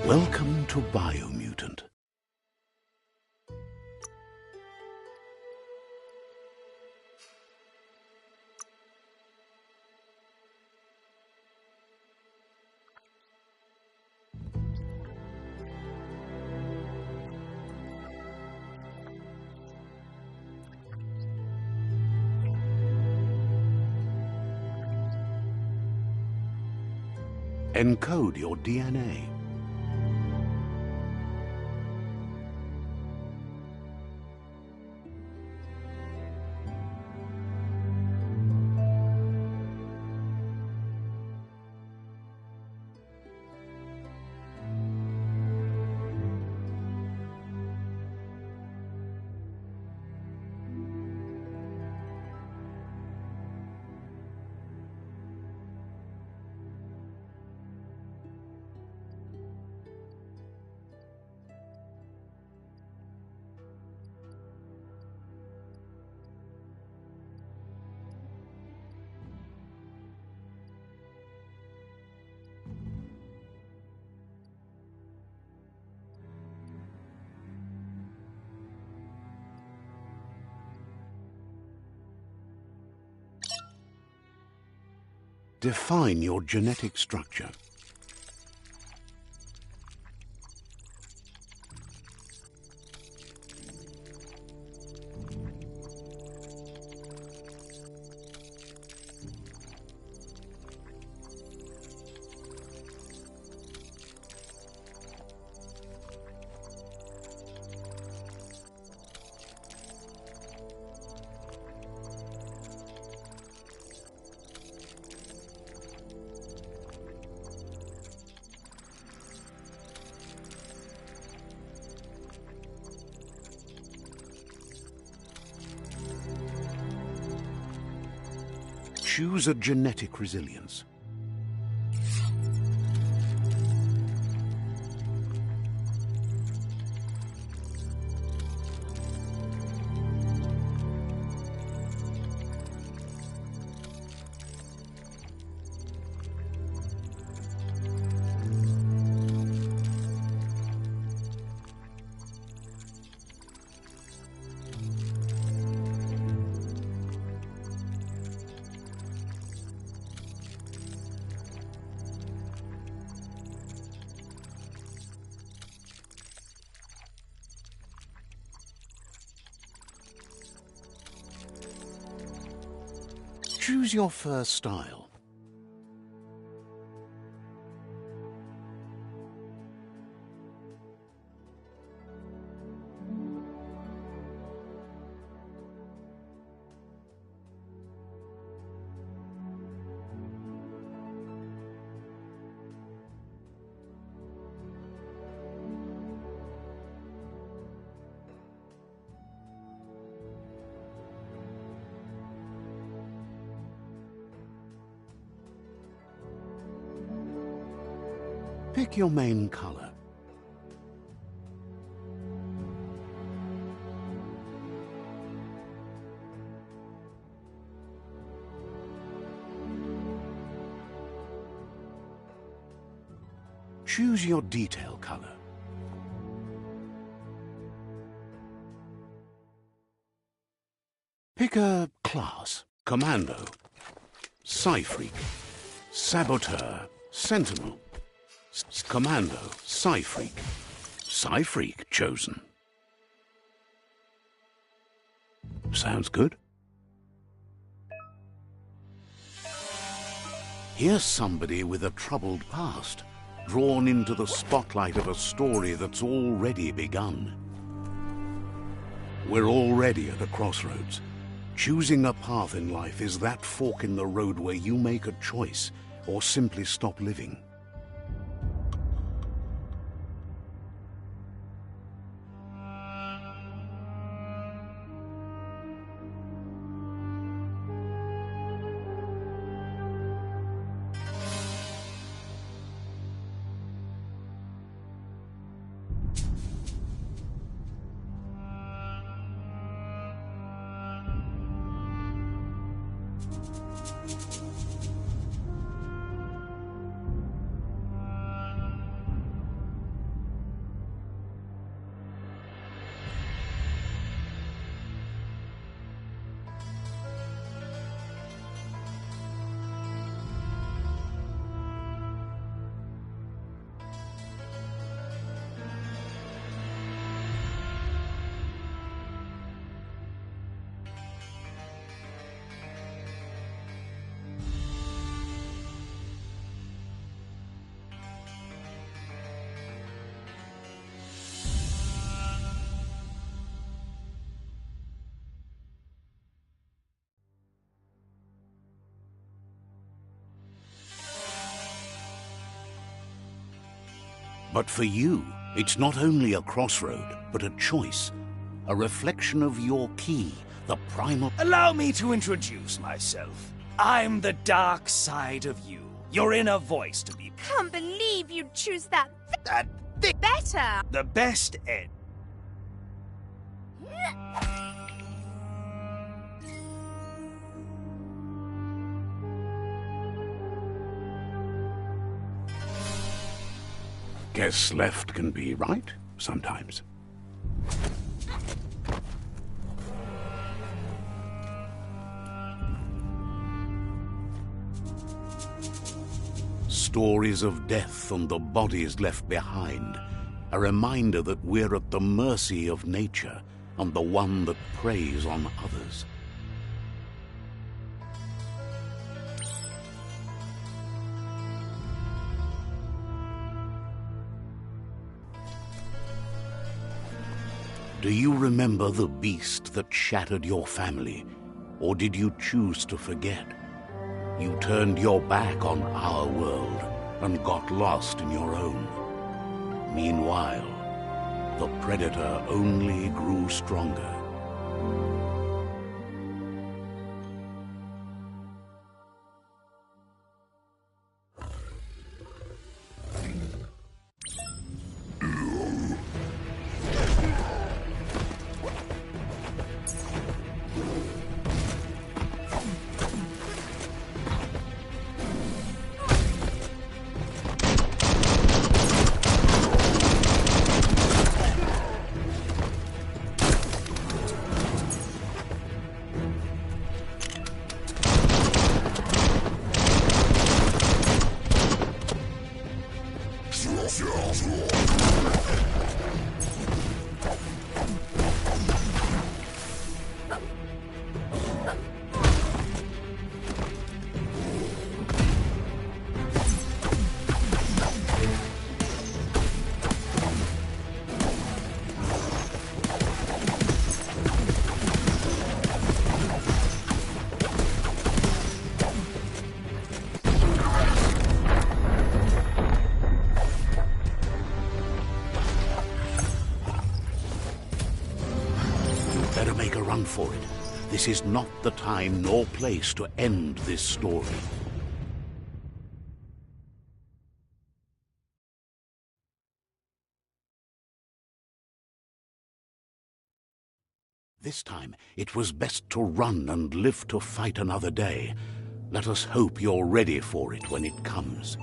Welcome to Biomutant. Encode your DNA. Define your genetic structure. Choose a genetic resilience. Choose your fur style. Pick your main color. Choose your detail color. Pick a class: Commando, Psy-Freak, Saboteur, Sentinel. Commando, Psy-Freak. Psy-Freak chosen. Sounds good. Here's somebody with a troubled past, drawn into the spotlight of a story that's already begun. We're already at a crossroads. Choosing a path in life is that fork in the road where you make a choice or simply stop living. But for you, it's not only a crossroad, but a choice. A reflection of your key, the primal... Allow me to introduce myself. I'm the dark side of you. Your inner voice, to be... Can't believe you'd choose that thing. Better! The best end. Guess left can be right, sometimes. Stories of death and the bodies left behind. A reminder that we're at the mercy of nature and the one that preys on others. Do you remember the beast that shattered your family, or did you choose to forget? You turned your back on our world and got lost in your own. Meanwhile, the predator only grew stronger. Better make a run for it. This is not the time nor place to end this story. This time, it was best to run and live to fight another day. Let us hope you're ready for it when it comes.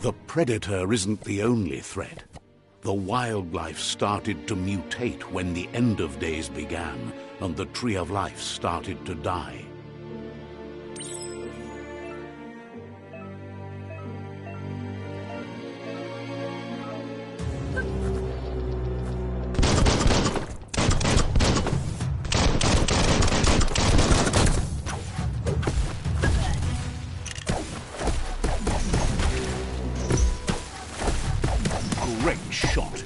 The predator isn't the only threat. The wildlife started to mutate when the end of days began, and the tree of life started to die. Great shot.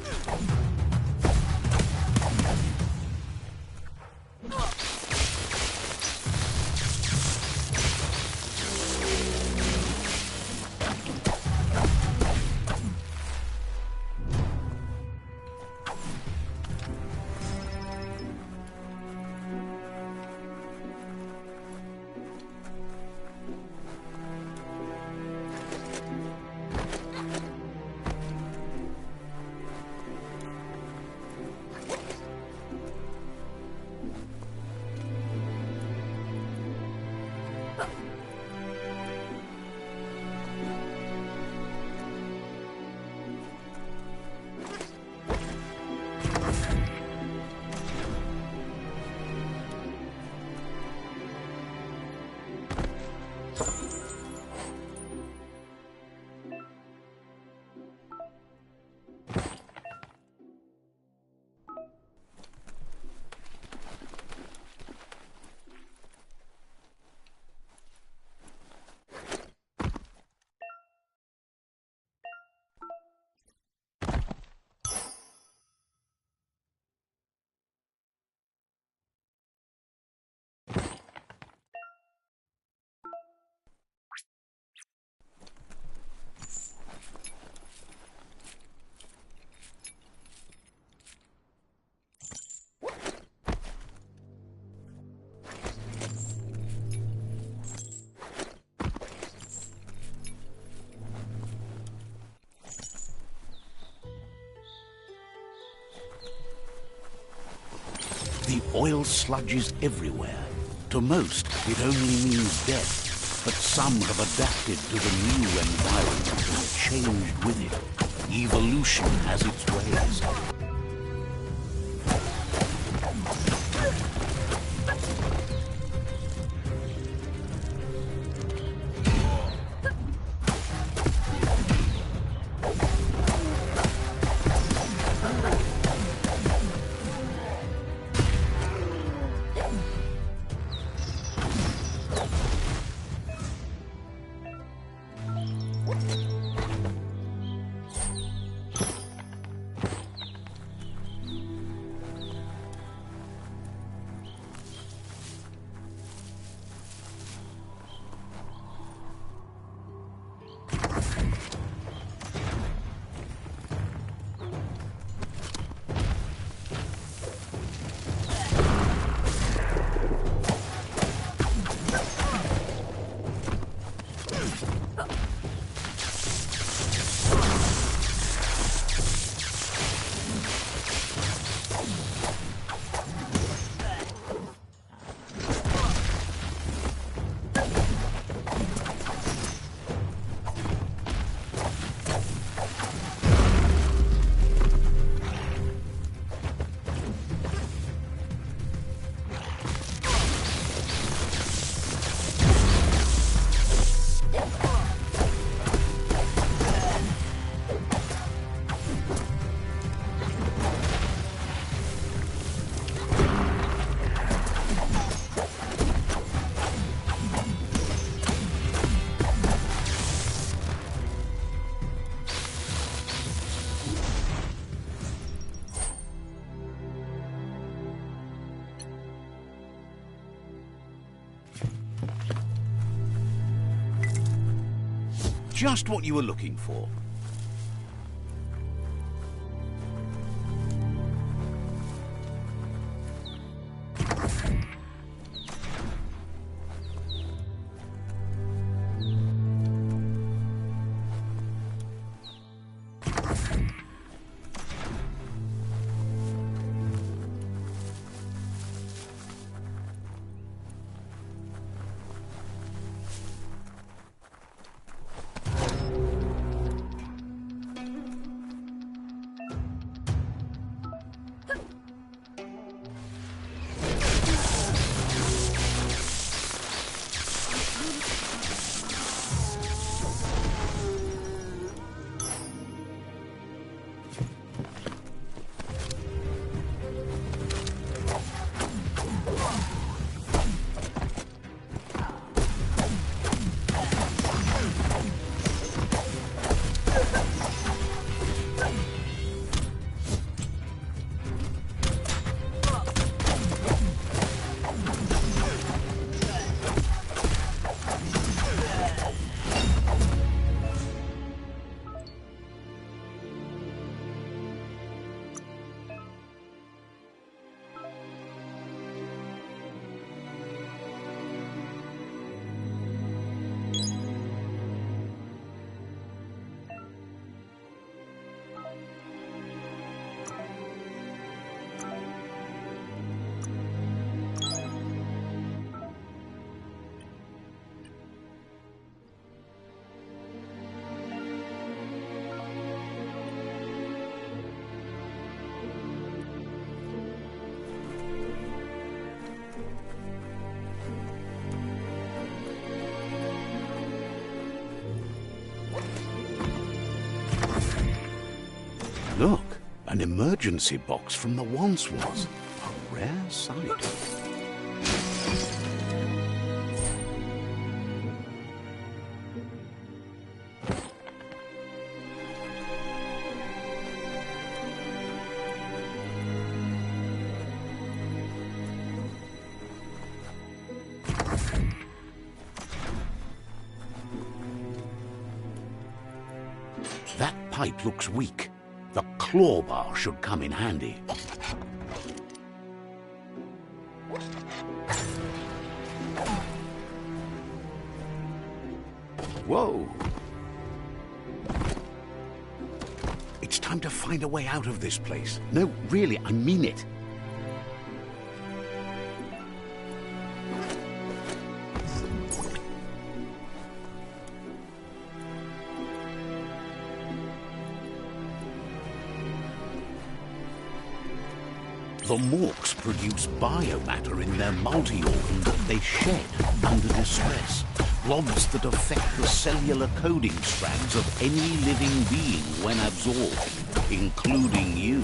The oil sludges everywhere. To most, it only means death, but some have adapted to the new environment and changed with it. Evolution has its ways. Just what you were looking for. Look, an emergency box from the once was. A rare sight. That pipe looks weak. The claw bar should come in handy. Whoa! It's time to find a way out of this place. No, really, I mean it. The morks produce biomatter in their multi-organ that they shed under distress. Blobs that affect the cellular coding strands of any living being when absorbed, including you.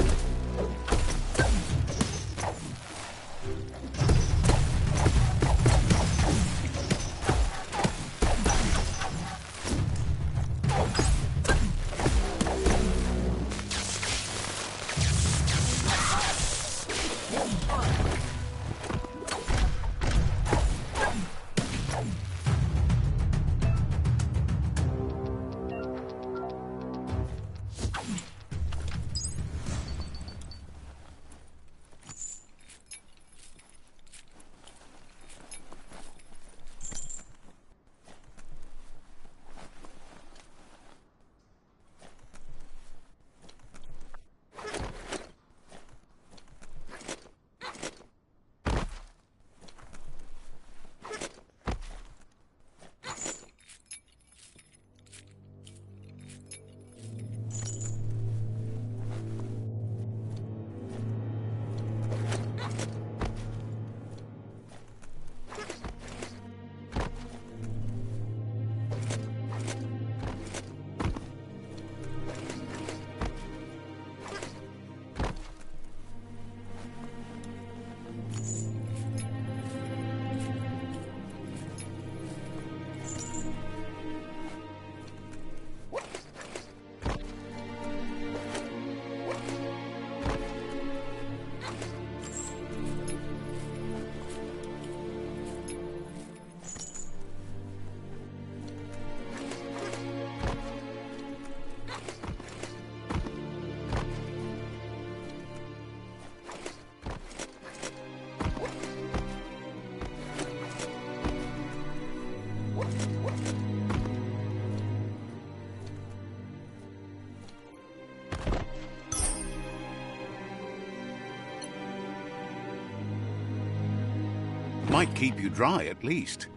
Might keep you dry, at least.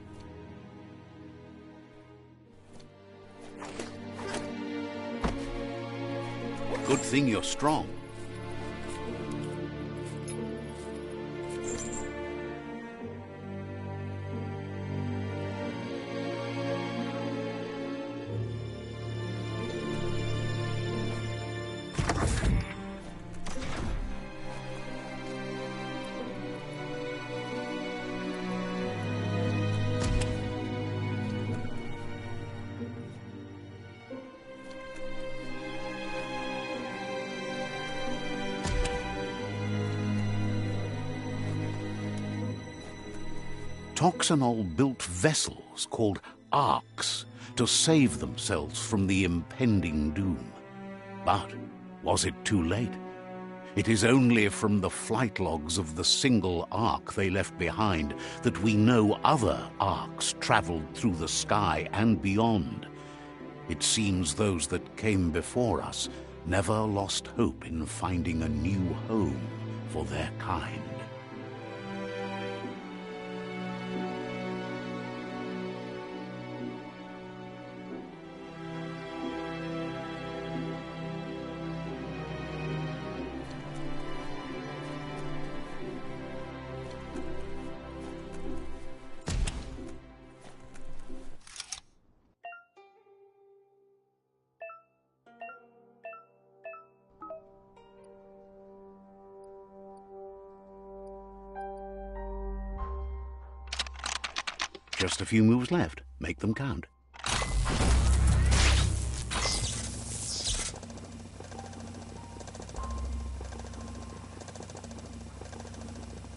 Good thing you're strong. Toxanol built vessels called arks to save themselves from the impending doom. But was it too late? It is only from the flight logs of the single ark they left behind that we know other arks traveled through the sky and beyond. It seems those that came before us never lost hope in finding a new home for their kind. Just a few moves left. Make them count.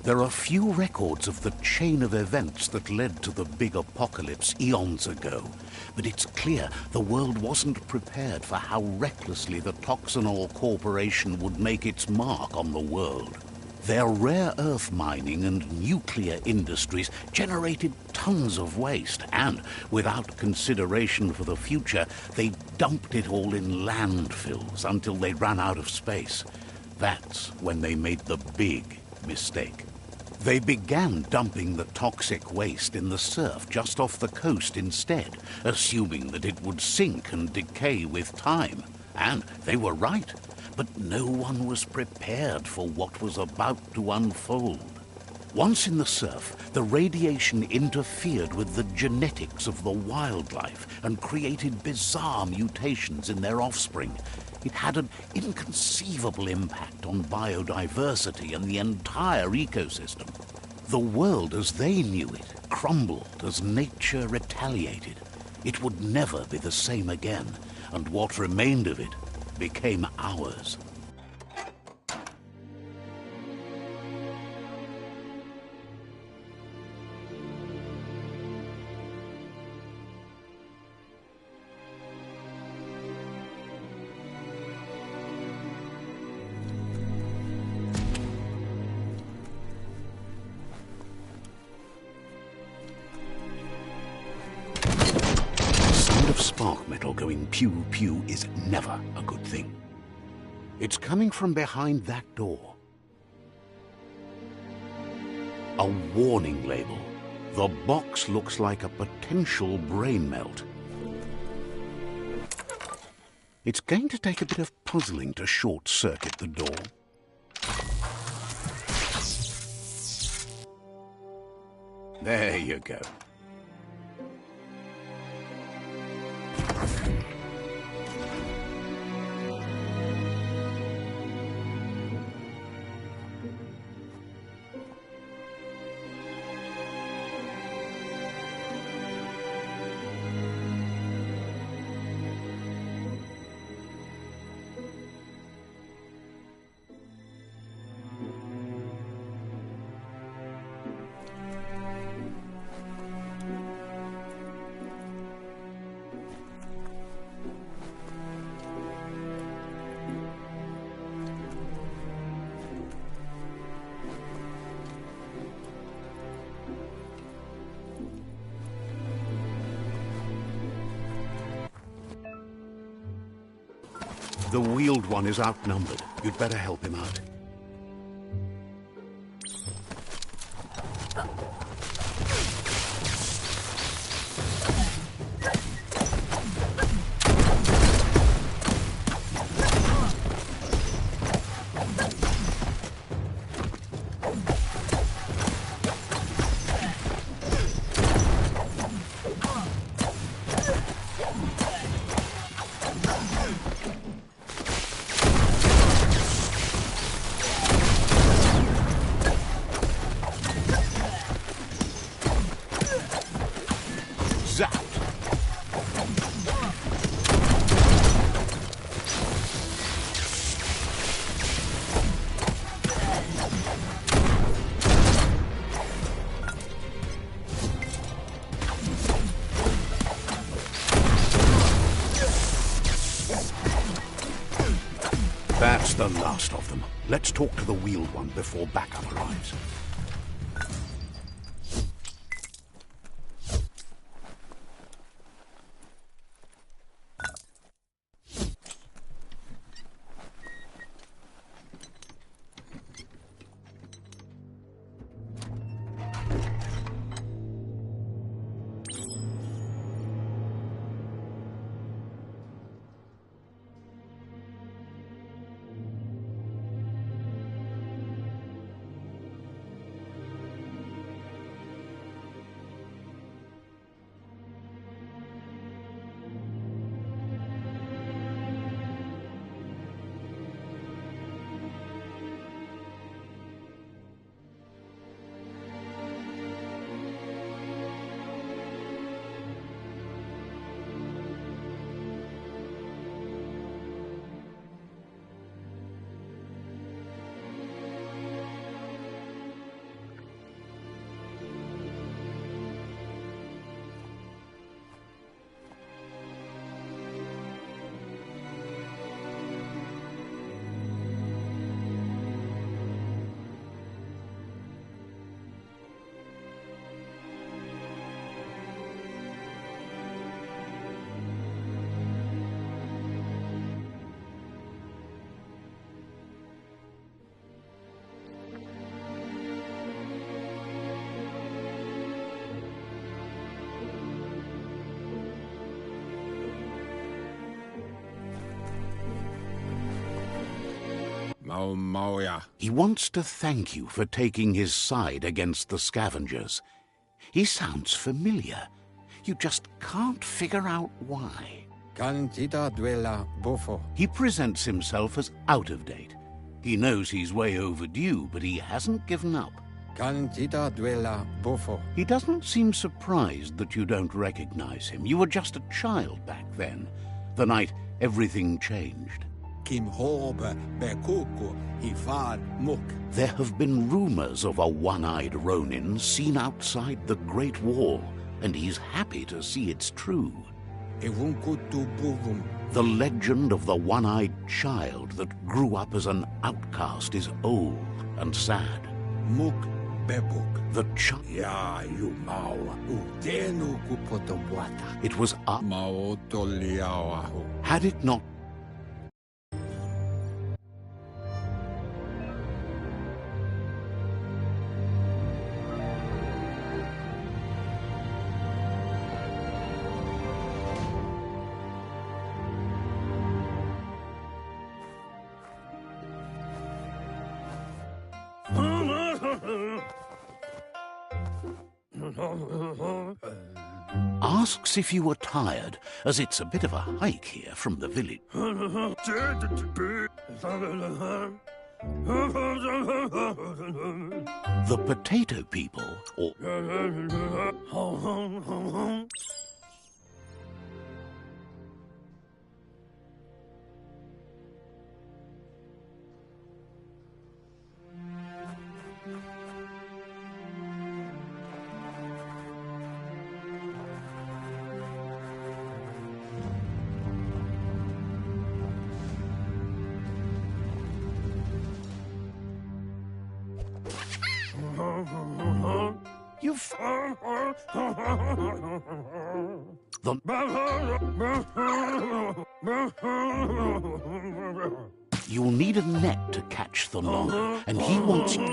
There are few records of the chain of events that led to the big apocalypse eons ago, but it's clear the world wasn't prepared for how recklessly the Toxanol Corporation would make its mark on the world. Their rare earth mining and nuclear industries generated tons of waste, and without consideration for the future, they dumped it all in landfills until they ran out of space. That's when they made the big mistake. They began dumping the toxic waste in the surf just off the coast instead, assuming that it would sink and decay with time. And they were right, but no one was prepared for what was about to unfold. Once in the surf, the radiation interfered with the genetics of the wildlife and created bizarre mutations in their offspring. It had an inconceivable impact on biodiversity and the entire ecosystem. The world as they knew it crumbled as nature retaliated. It would never be the same again, and what remained of it became ours. Spark metal going pew-pew is never a good thing. It's coming from behind that door. A warning label. The box looks like a potential brain melt. It's going to take a bit of puzzling to short-circuit the door. There you go. The wheeled one is outnumbered. You'd better help him out. That's the last of them. Let's talk to the wheeled one before backup arrives. He wants to thank you for taking his side against the scavengers. He sounds familiar. You just can't figure out why. He presents himself as out of date. He knows he's way overdue, but he hasn't given up. He doesn't seem surprised that you don't recognize him. You were just a child back then, the night everything changed. There have been rumors of a one-eyed Ronin seen outside the Great Wall, and he's happy to see it's true. The legend of the one-eyed child that grew up as an outcast is old and sad. The child. It was up. Had it not. Asks if you were tired, as it's a bit of a hike here from the village. The potato people, or... You'll need a net to catch the long, and he wants you...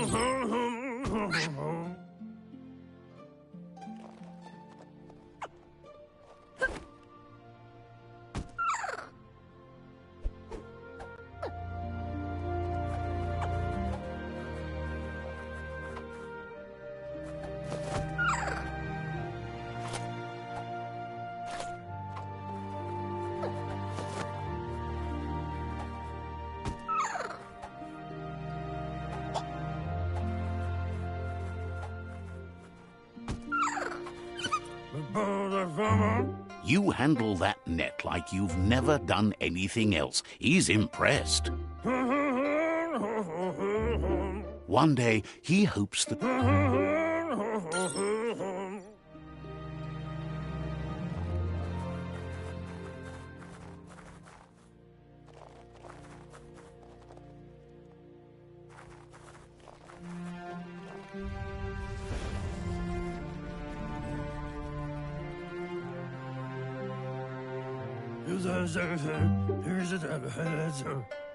You handle that net like you've never done anything else. He's impressed. One day, he hopes that...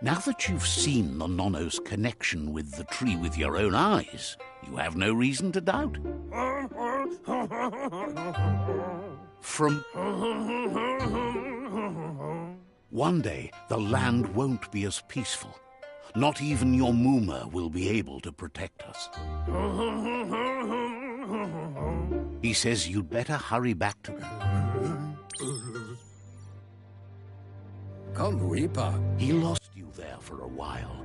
Now that you've seen the Nonno's connection with the tree with your own eyes, you have no reason to doubt. From... One day, the land won't be as peaceful. Not even your Muma will be able to protect us. He says you'd better hurry back to... He lost you there for a while.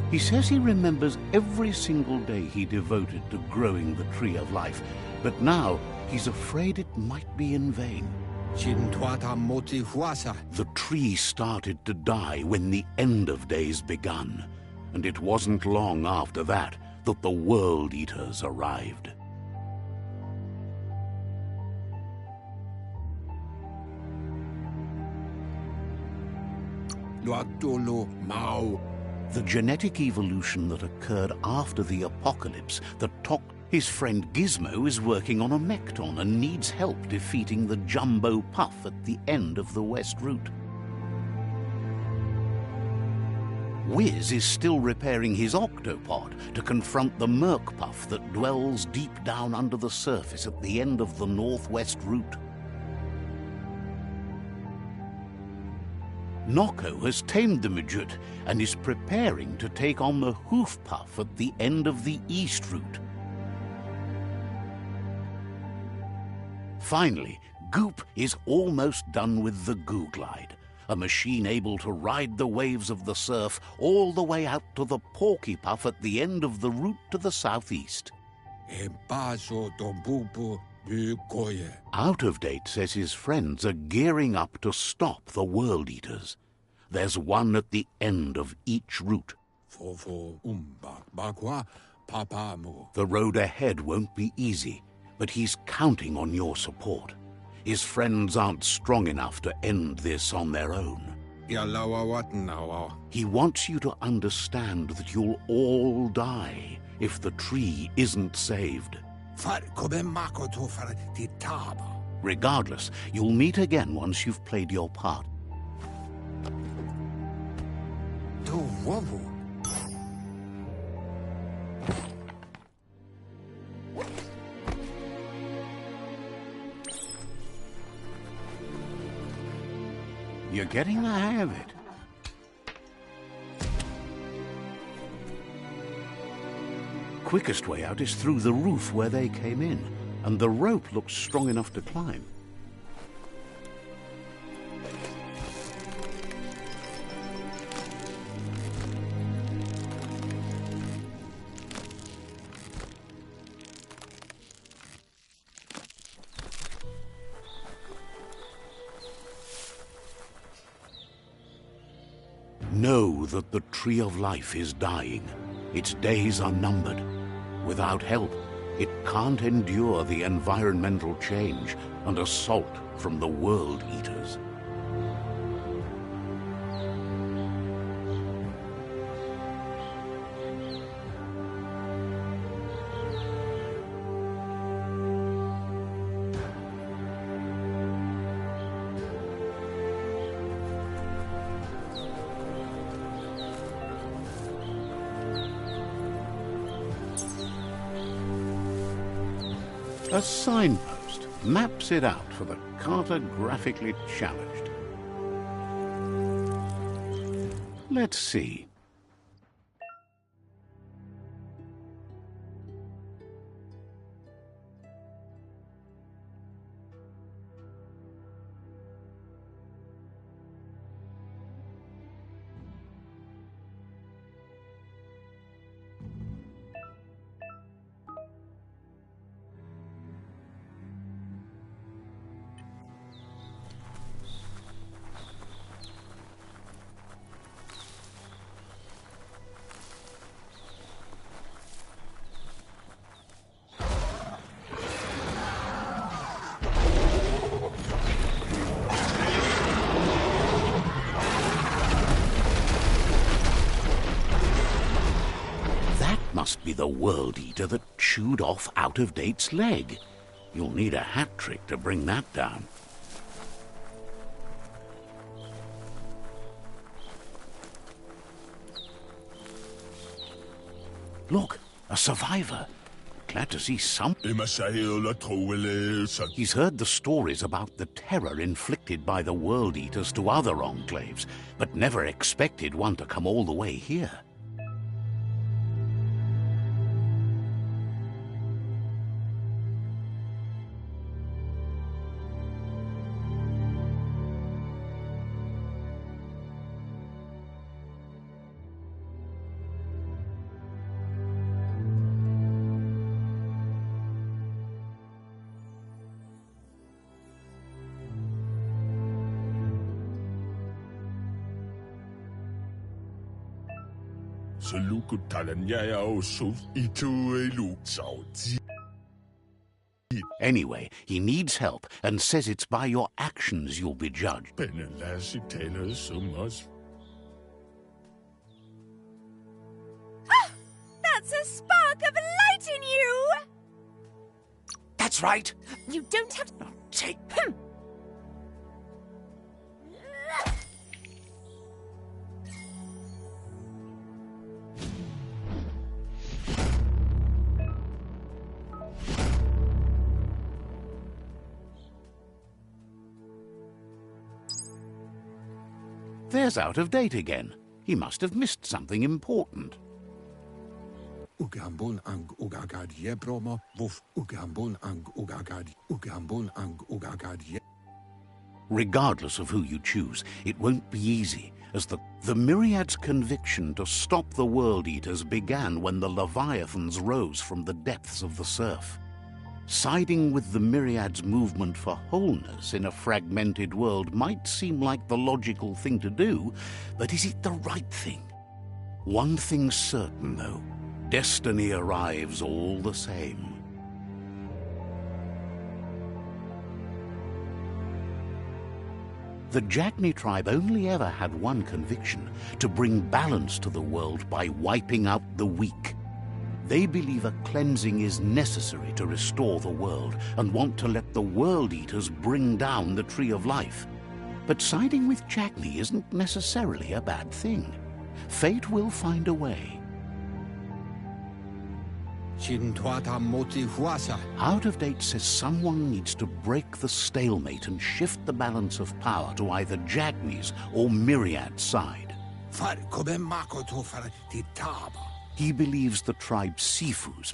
He says he remembers every single day he devoted to growing the tree of life, but now he's afraid it might be in vain. The tree started to die when the end of days begun, and it wasn't long after that that the World Eaters arrived. The genetic evolution that occurred after the apocalypse that his friend Gizmo is working on a Mekton and needs help defeating the Jumbo Puff at the end of the West Route. Wiz is still repairing his octopod to confront the Merc Puff that dwells deep down under the surface at the end of the Northwest Route. Nocco has tamed the midget and is preparing to take on the hoof puff at the end of the east route. Finally, Goop is almost done with the Goo Glide, a machine able to ride the waves of the surf all the way out to the Porky Puff at the end of the route to the southeast. Out of Date says his friends are gearing up to stop the World Eaters. There's one at the end of each route. The road ahead won't be easy, but he's counting on your support. His friends aren't strong enough to end this on their own. He wants you to understand that you'll all die if the tree isn't saved. Regardless, you'll meet again once you've played your part. You're getting the hang of it. Quickest way out is through the roof where they came in, and the rope looks strong enough to climb. Know that the Tree of Life is dying. Its days are numbered. Without help, it can't endure the environmental change and assault from the World Eaters. A signpost maps it out for the cartographically challenged. Let's see. Must be the World Eater that chewed off Out of Date's leg. You'll need a hat trick to bring that down. Look, a survivor. Glad to see some. He's heard the stories about the terror inflicted by the World Eaters to other enclaves, but never expected one to come all the way here. Anyway, he needs help and says it's by your actions you'll be judged. Ah, that's a spark of light in you! That's right. You don't have to... Now take... There's out of date again. He must have missed something important. Ugambon ang ugagad ye bromo, woof ugambon ang ugagad, ugambon ang ugagad ye. Regardless of who you choose, it won't be easy, as the Myriad's conviction to stop the World Eaters began when the Leviathans rose from the depths of the surf. Siding with the Myriad's movement for wholeness in a fragmented world might seem like the logical thing to do, but is it the right thing? One thing's certain, though. Destiny arrives all the same. The Jagni tribe only ever had one conviction: to bring balance to the world by wiping out the weak. They believe a cleansing is necessary to restore the world and want to let the World Eaters bring down the Tree of Life. But siding with Jagni isn't necessarily a bad thing. Fate will find a way. Out of Date says someone needs to break the stalemate and shift the balance of power to either Jagni's or Myriad's side. He believes the tribe Sifu's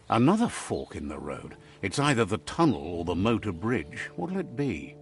Another fork in the road. It's either the tunnel or the motor bridge. What'll it be?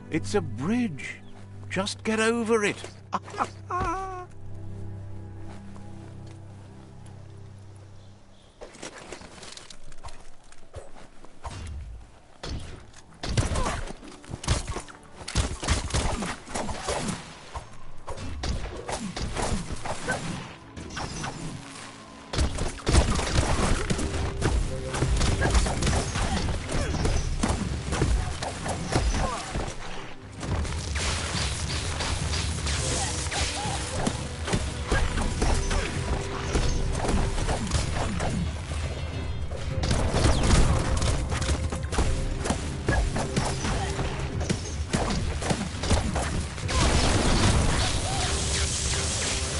It's a bridge. Just get over it.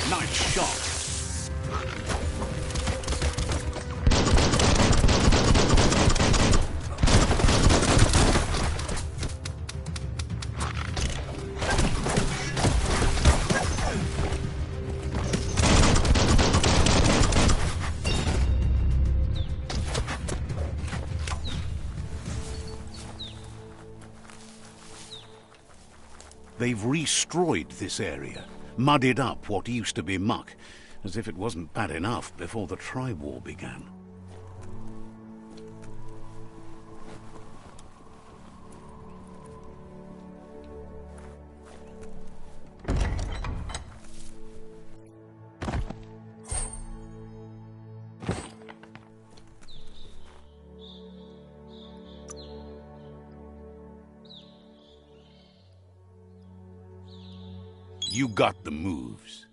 Nice shot. They've destroyed this area, muddied up what used to be muck, as if it wasn't bad enough before the tribe war began. You got the moves.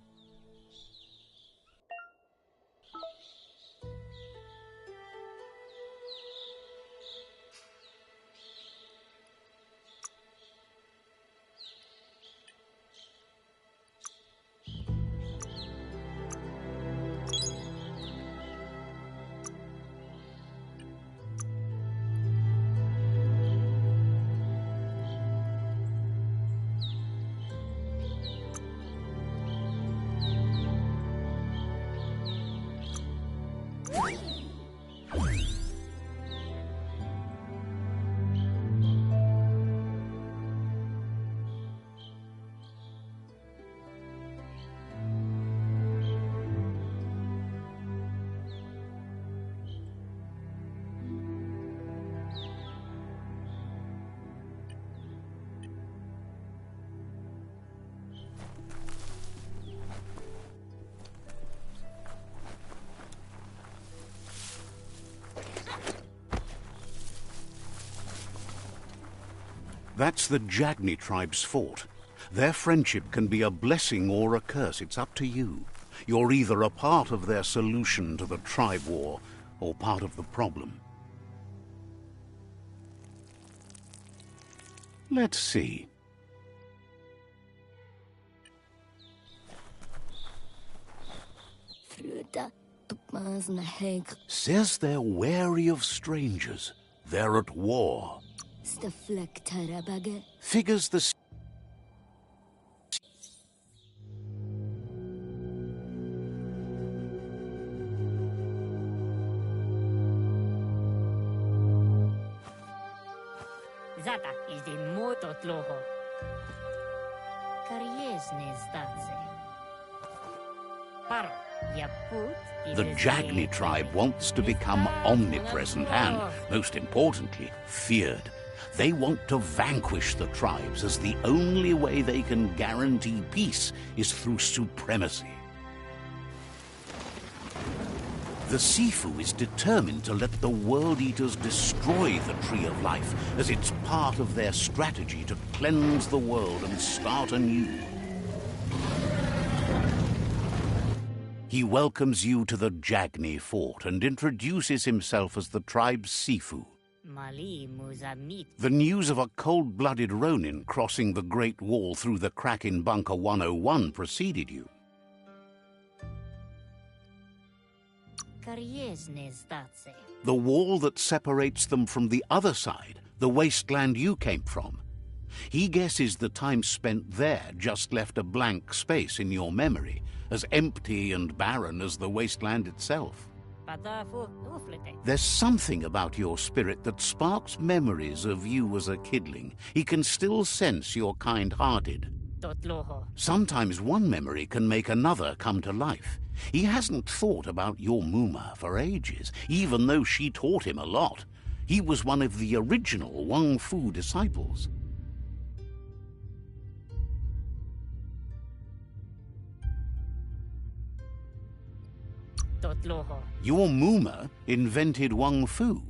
That's the Jagni tribe's fort. Their friendship can be a blessing or a curse. It's up to you. You're either a part of their solution to the tribe war or part of the problem. Let's see. Says they're wary of strangers. They're at war. Figures the... Zata is the moto tloho. Kariesne zdace. Paro, yaput. The Jagni tribe wants to become omnipresent and, most importantly, feared. They want to vanquish the tribes, as the only way they can guarantee peace is through supremacy. The Sifu is determined to let the World Eaters destroy the Tree of Life, as it's part of their strategy to cleanse the world and start anew. He welcomes you to the Jagni fort and introduces himself as the tribe's Sifu. The news of a cold-blooded Ronin crossing the Great Wall through the crack in Bunker 101 preceded you. The wall that separates them from the other side, the wasteland you came from. He guesses the time spent there just left a blank space in your memory, as empty and barren as the wasteland itself. There's something about your spirit that sparks memories of you as a kidling. He can still sense you're kind-hearted. Sometimes one memory can make another come to life. He hasn't thought about your Muma for ages, even though she taught him a lot. He was one of the original Wang Fu disciples. Your Muma invented Wang Fu.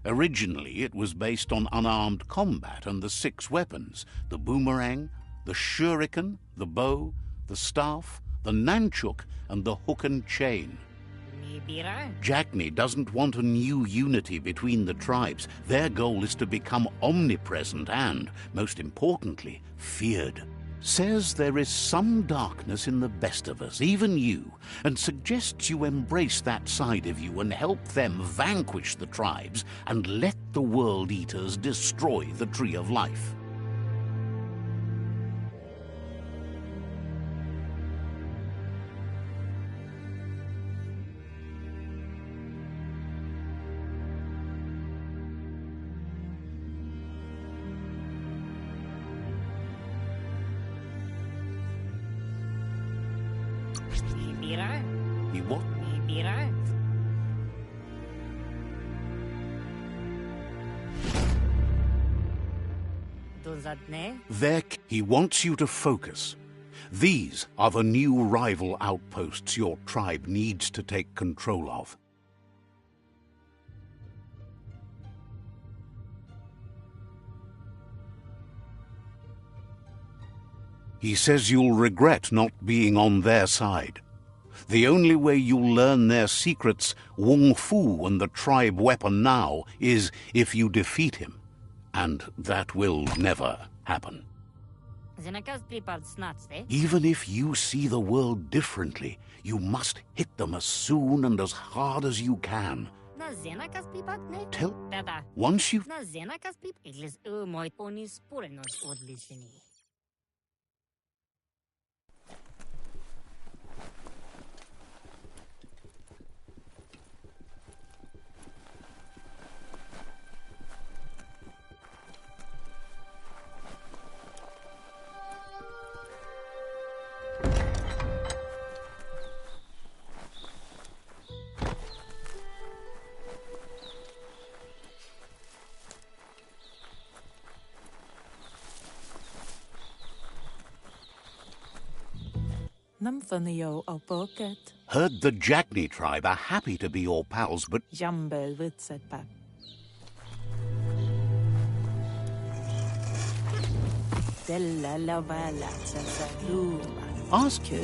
Originally, it was based on unarmed combat and the 6 weapons: the boomerang, the shuriken, the bow, the staff, the nunchuk, and the hook and chain. Jagni doesn't want a new unity between the tribes. Their goal is to become omnipresent and, most importantly, feared. Says there is some darkness in the best of us, even you, and suggests you embrace that side of you and help them vanquish the tribes and let the World Eaters destroy the Tree of Life. He what? He wants you to focus. These are the new rival outposts your tribe needs to take control of. He says you'll regret not being on their side. The only way you'll learn their secrets, Wang Fu and the tribe weapon now, is if you defeat him. And that will never happen. Even if you see the world differently, you must hit them as soon and as hard as you can. Once you've... Heard the Jagni tribe are happy to be your pals, but... della lavala saluma. Ask Que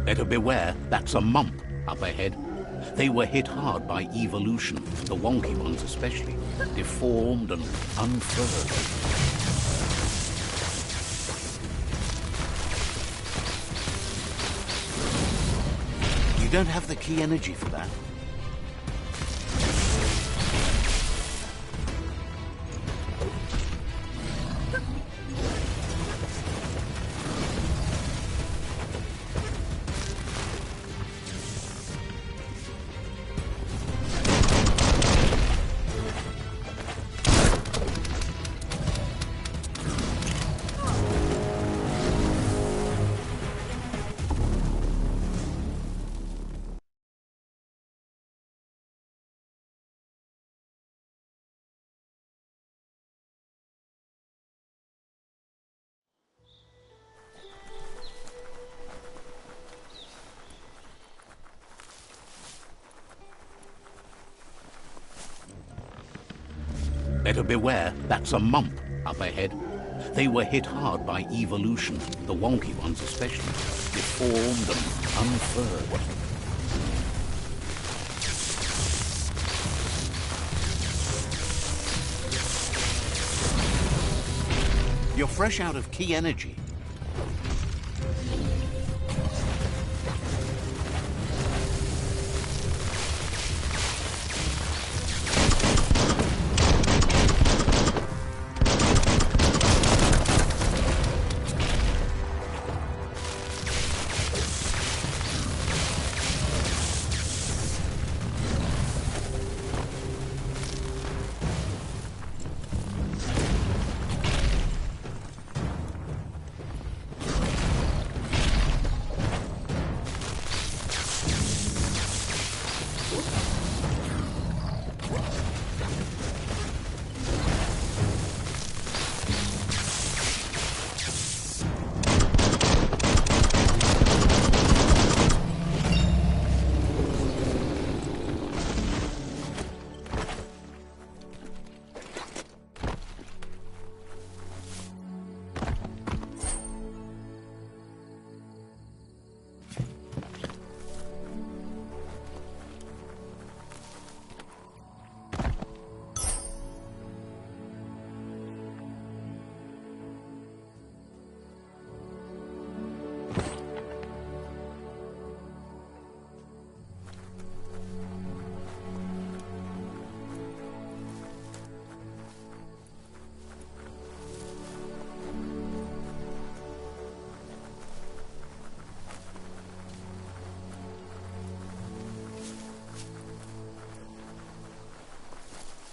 Better beware, that's a mump up ahead. They were hit hard by evolution, the wonky ones especially, deformed and unfurled. You don't have the key energy for that. Better beware, that's a mump up ahead. They were hit hard by evolution, the wonky ones especially, deformed and unfurled. You're fresh out of key energy.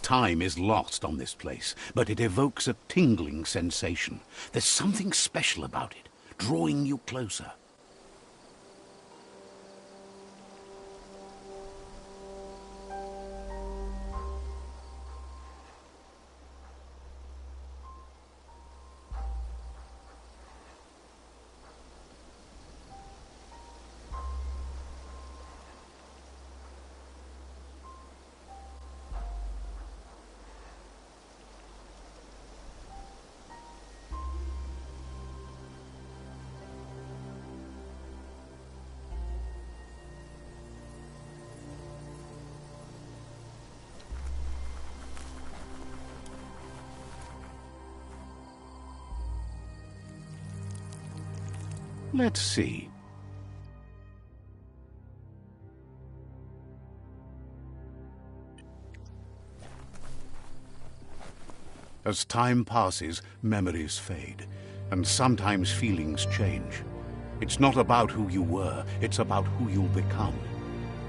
Time is lost on this place, but it evokes a tingling sensation. There's something special about it, drawing you closer. Let's see. As time passes, memories fade, and sometimes feelings change. It's not about who you were, it's about who you'll become.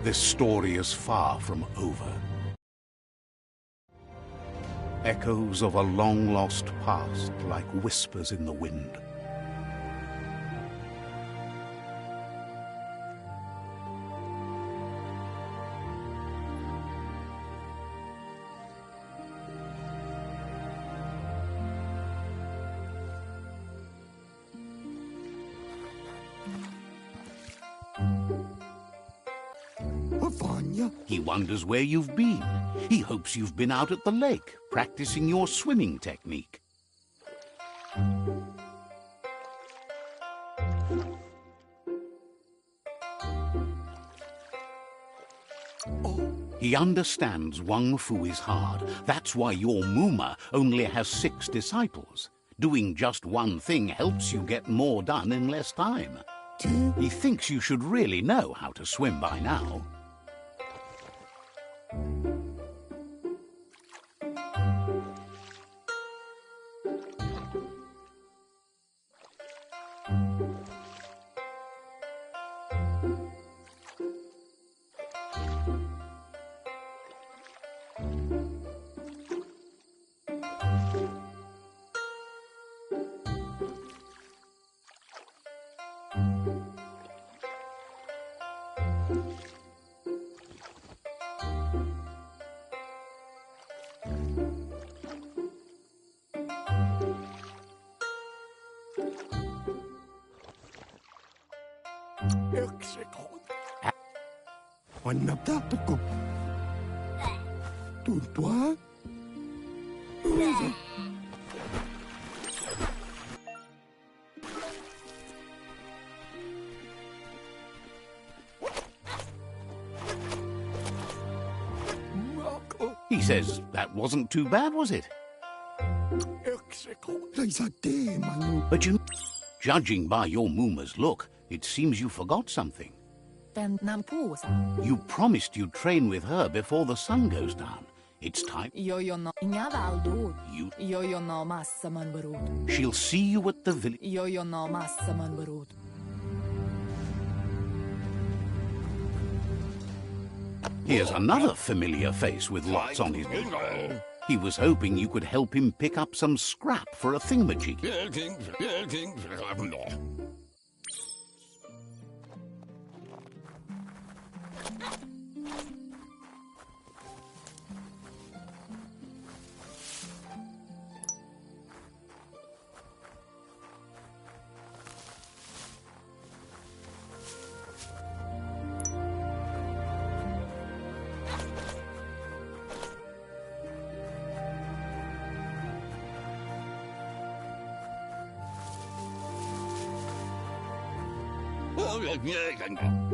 This story is far from over. Echoes of a long-lost past, like whispers in the wind. He wonders where you've been. He hopes you've been out at the lake, practicing your swimming technique. He understands Wang Fu is hard. That's why your Muma only has 6 disciples. Doing just one thing helps you get more done in less time. He thinks you should really know how to swim by now. He says that wasn't too bad, was it? But judging by your Muma's look, it seems you forgot something. You promised you'd train with her before the sun goes down. It's time. She'll see you at the village. Here's another familiar face with lots on his head. He was hoping you could help him pick up some scrap for a thingamajig.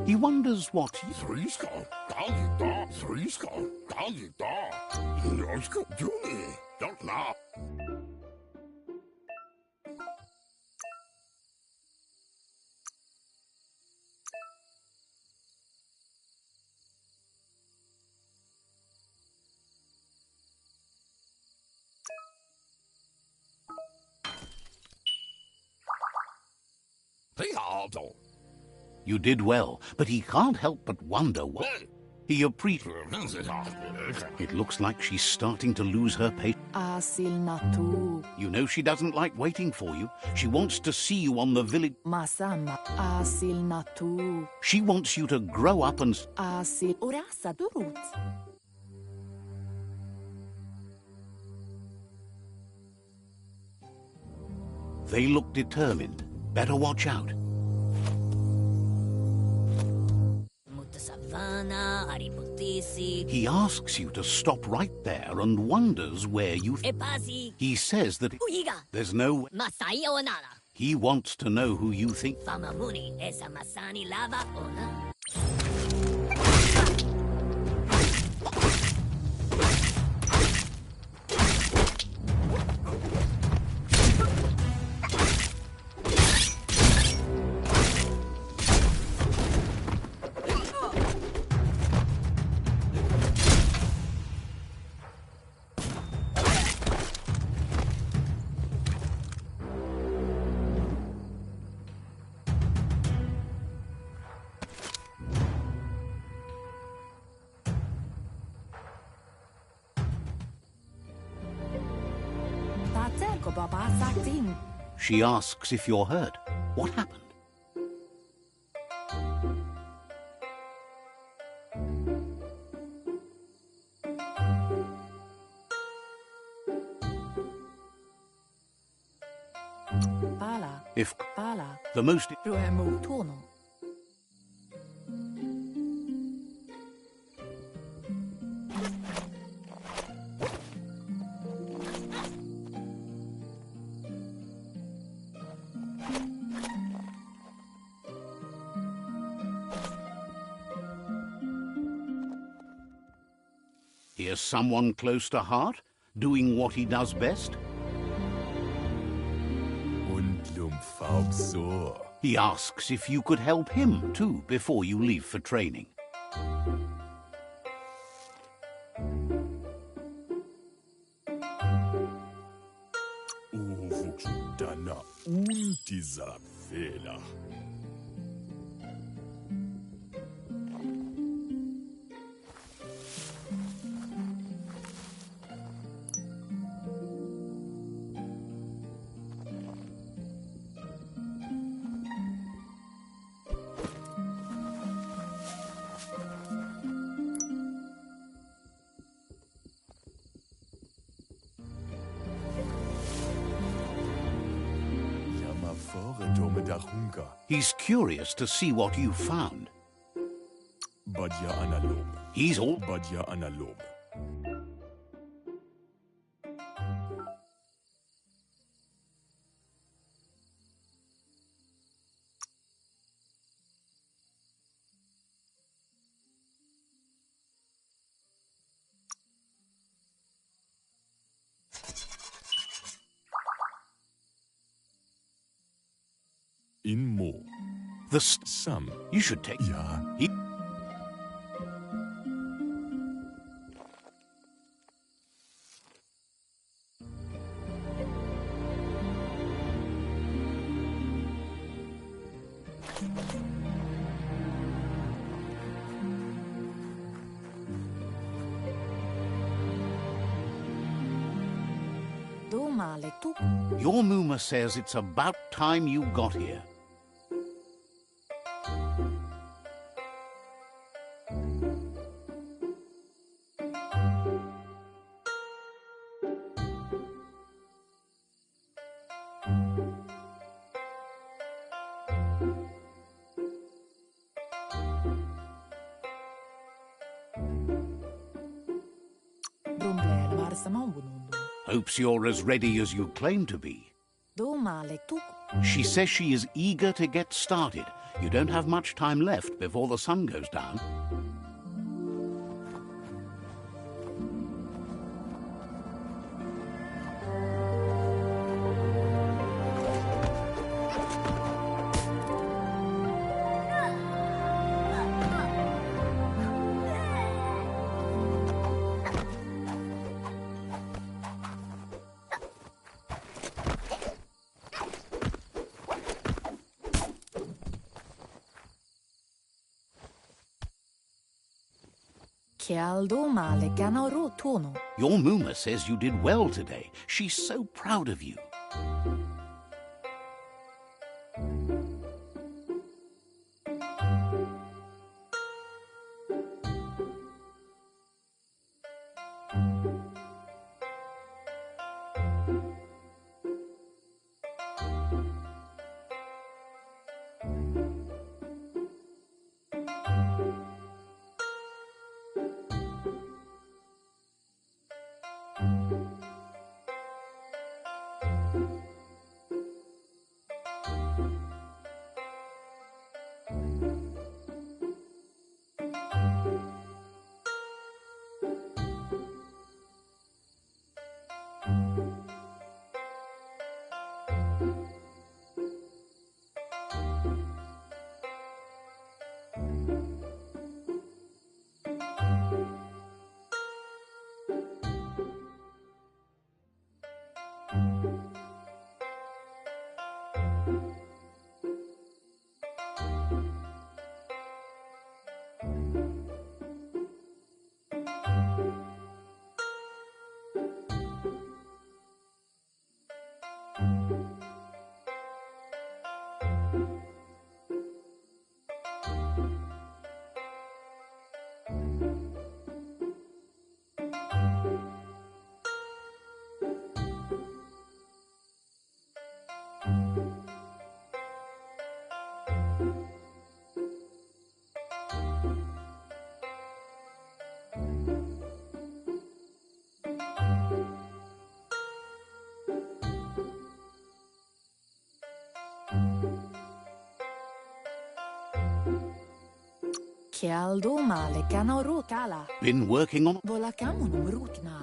He wonders what You did well, but he can't help but wonder what... He appreciates. It looks like she's starting to lose her patience. Asil natu. You know she doesn't like waiting for you. She wants to see you on the village. Masama. Asil natu. She wants you to grow up and... Asil urasa durut. They look determined. Better watch out. He asks you to stop right there and wonders where you... He says that there's no... He wants to know who you think... She asks if you're hurt. What happened? If the most... Here's someone close to heart, doing what he does best. He asks if you could help him, too, before you leave for training. He's curious to see what you found. He's all... Some. You should take... He... Your Muma says it's about time you got here. Hopes you're as ready as you claim to be. She says she is eager to get started. You don't have much time left before the sun goes down. Chialdo male canoro tono. Your Muma says you did well today. She's so proud of you. Chialdo male canoro cala. Been working on... Volacamon brutna.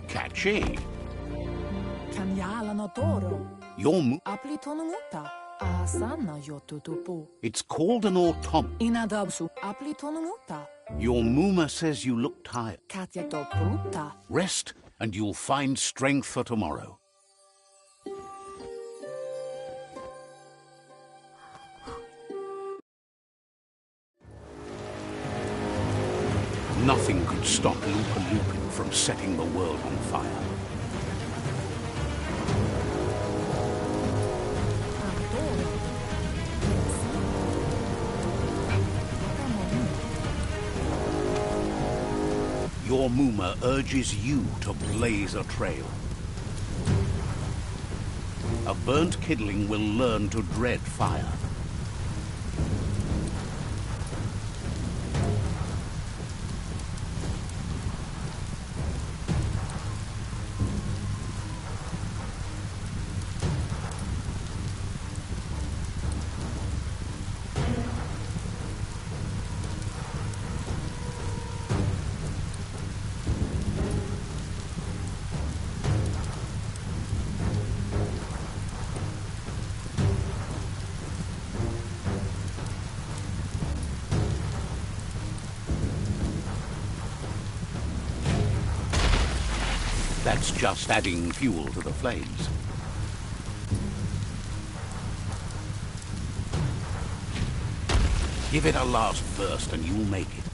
Catchy. Canyalano toro. Your Aplitono muta. Asana yotutupu. It's called an autom. Inadabsu. Aplitono muta. Your Muma says you look tired. Katyato pruta. Rest, and you'll find strength for tomorrow. Nothing could stop Lupin from setting the world on fire. Your Muma urges you to blaze a trail. A burnt kidling will learn to dread fire. That's just adding fuel to the flames. Give it a last burst and you'll make it.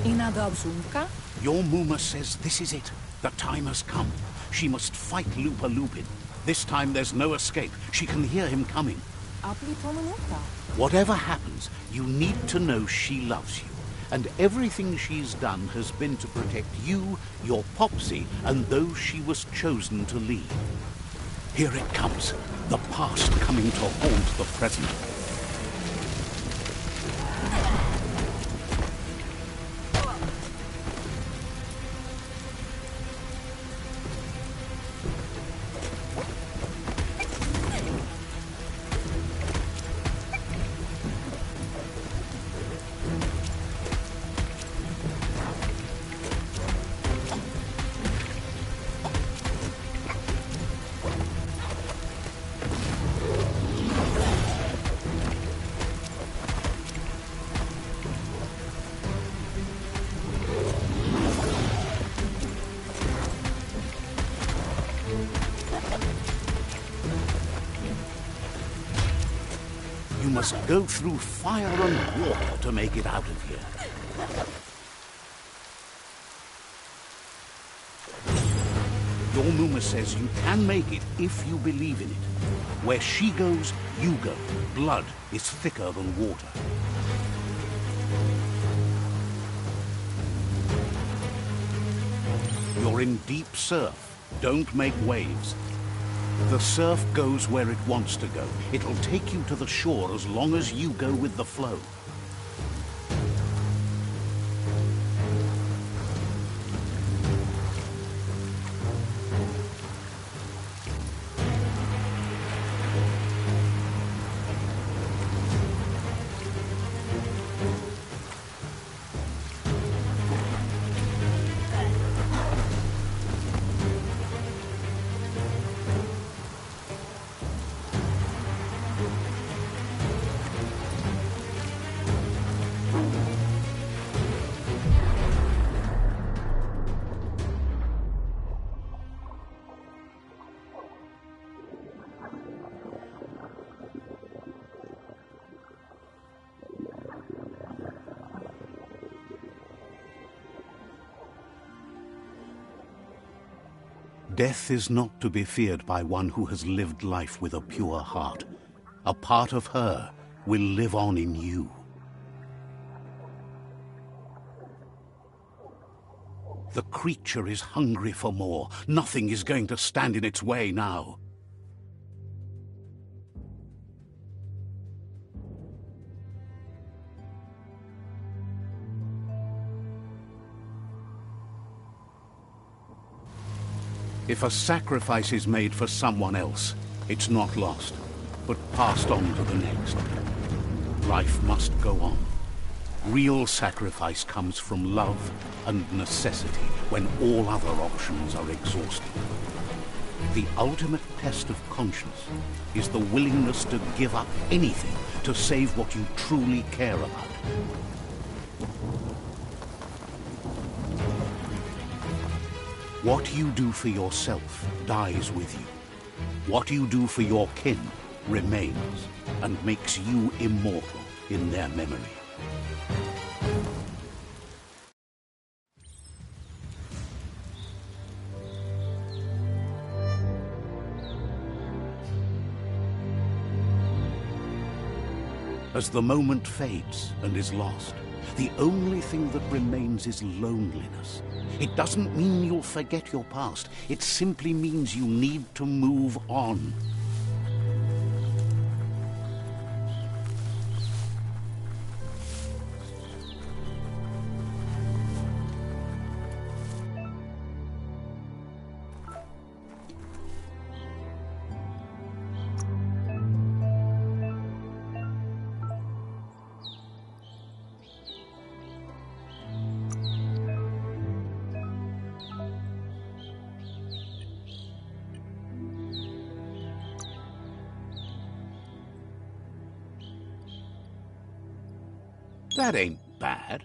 Inadabsunka? Your Muma says this is it. The time has come. She must fight Lupin. This time there's no escape. She can hear him coming. Aplitono muta. Whatever happens, you need to know she loves you. And everything she's done has been to protect you, your Popsy, and those she was chosen to lead. Here it comes. The past coming to haunt the present. must go through fire and water to make it out of here. Your Muma says you can make it if you believe in it. Where she goes, you go. Blood is thicker than water. You're in deep surf. Don't make waves. The surf goes where it wants to go. It'll take you to the shore as long as you go with the flow. Death is not to be feared by one who has lived life with a pure heart. A part of her will live on in you. The creature is hungry for more. Nothing is going to stand in its way now. If a sacrifice is made for someone else, it's not lost, but passed on to the next. Life must go on. Real sacrifice comes from love and necessity when all other options are exhausted. The ultimate test of conscience is the willingness to give up anything to save what you truly care about. What you do for yourself dies with you. What you do for your kin remains and makes you immortal in their memory. As the moment fades and is lost, the only thing that remains is loneliness. It doesn't mean you'll forget your past. It simply means you need to move on. That ain't bad.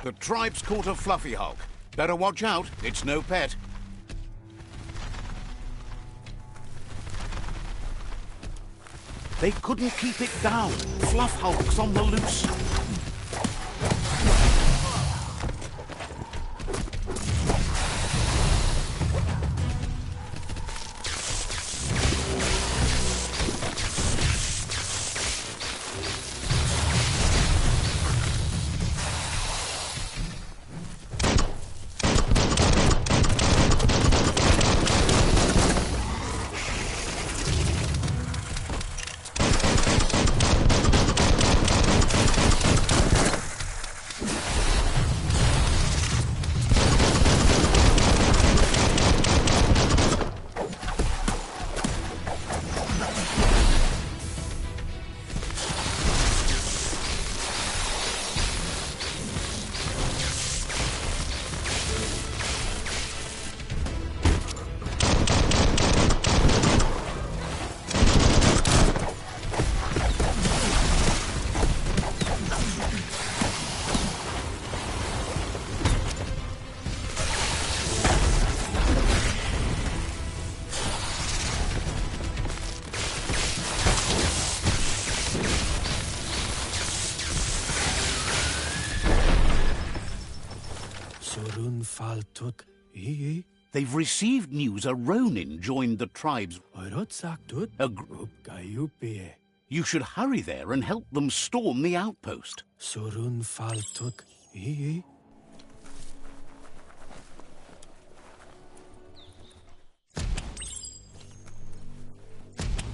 The tribe's caught a fluffy hulk. Better watch out, it's no pet. They couldn't keep it down. Fluff hulk's on the loose. Sorun faltuk ii. They've received news a Ronin joined the tribes. Orotsaktot A gayupie. You should hurry there and help them storm the outpost. Sorun faltuk ii.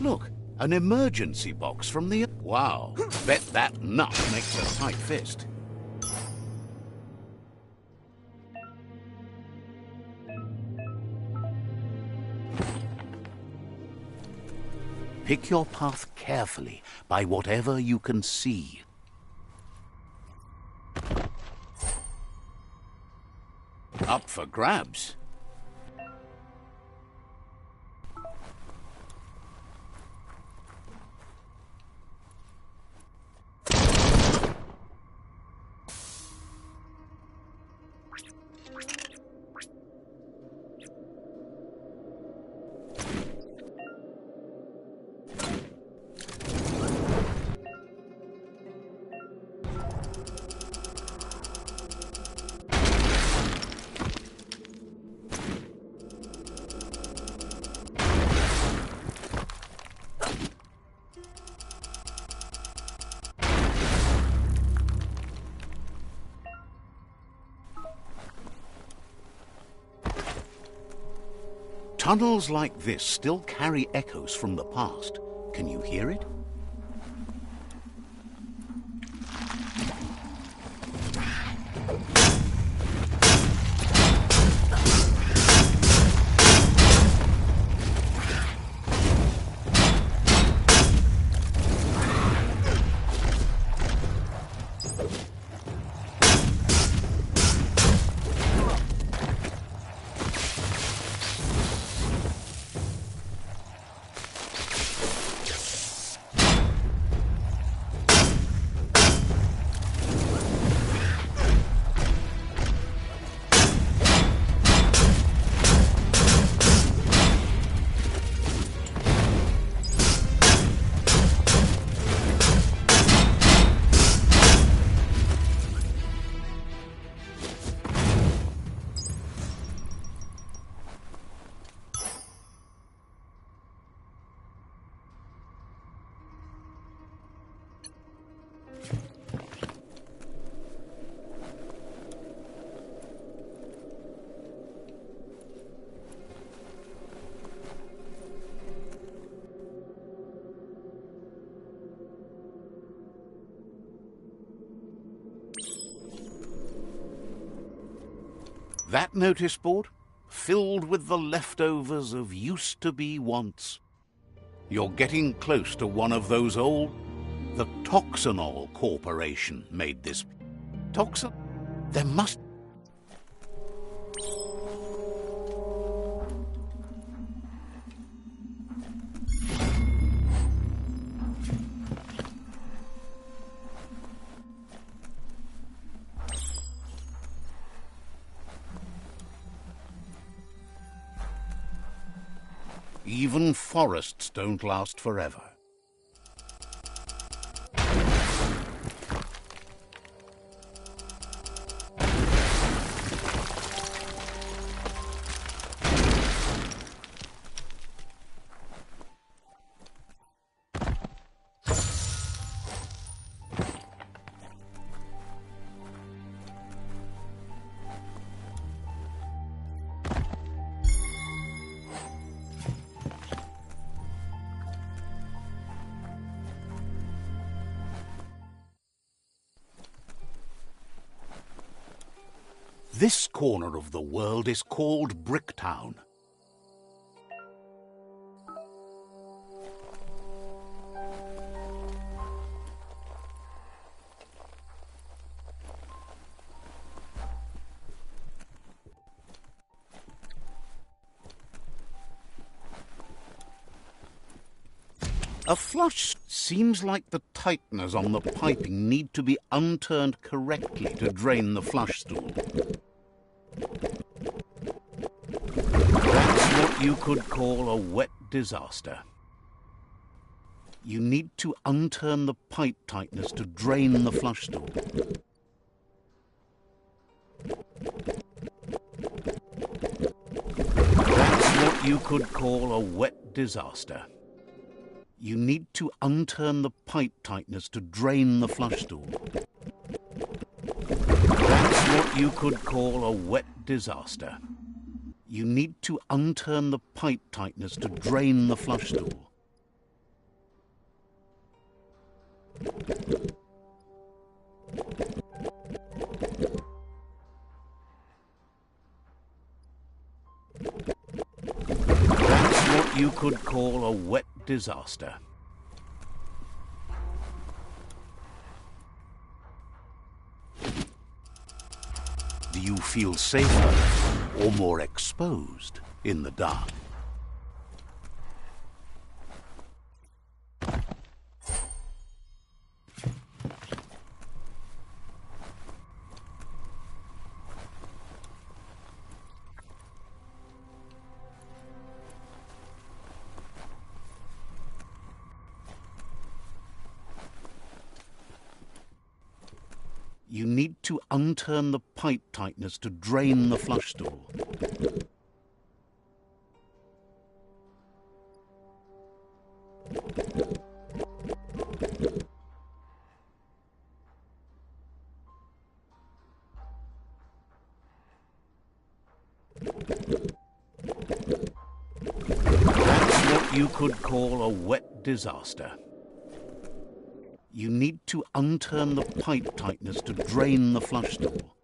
Look, an emergency box from the... Wow, bet that nut makes a tight fist. Pick your path carefully by whatever you can see. Up for grabs. Tunnels like this still carry echoes from the past. Can you hear it? That notice board? Filled with the leftovers of used-to-be wants. You're getting close to one of those old... The Toxanol Corporation made this... Toxin? There must... Even forests don't last forever. This corner of the world is called Bricktown. A flush seems like the tighteners on the piping need to be unturned correctly to drain the flush stool. That's what you could call a wet disaster. You need to unturn the pipe tighteners to drain the flush stool. you could call a wet disaster. You need to unturn the pipe tightness to drain the flush stool. That's what you could call a wet disaster. You need to unturn the pipe tightness to drain the flush stool. That's what you could call a wet disaster. Do you feel safer or more exposed in the dark? You need to unturn the pipe tightness to drain the flush stool. That's what you could call a wet disaster. You need to unturn the pipe tightness to drain the flush stool.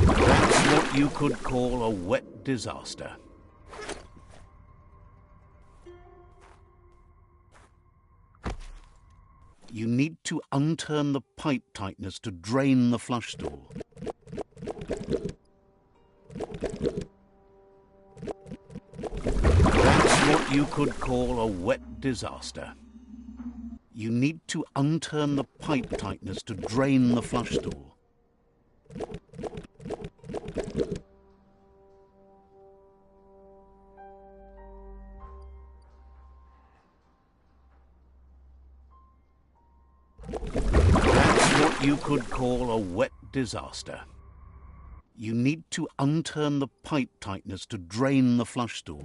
That's what you could call a wet disaster. You need to unturn the pipe tightness to drain the flush stool. What you could call a wet disaster. You need to unturn the pipe tightness to drain the flush stool. That's what you could call a wet disaster. You need to unturn the pipe tightness to drain the flush stool.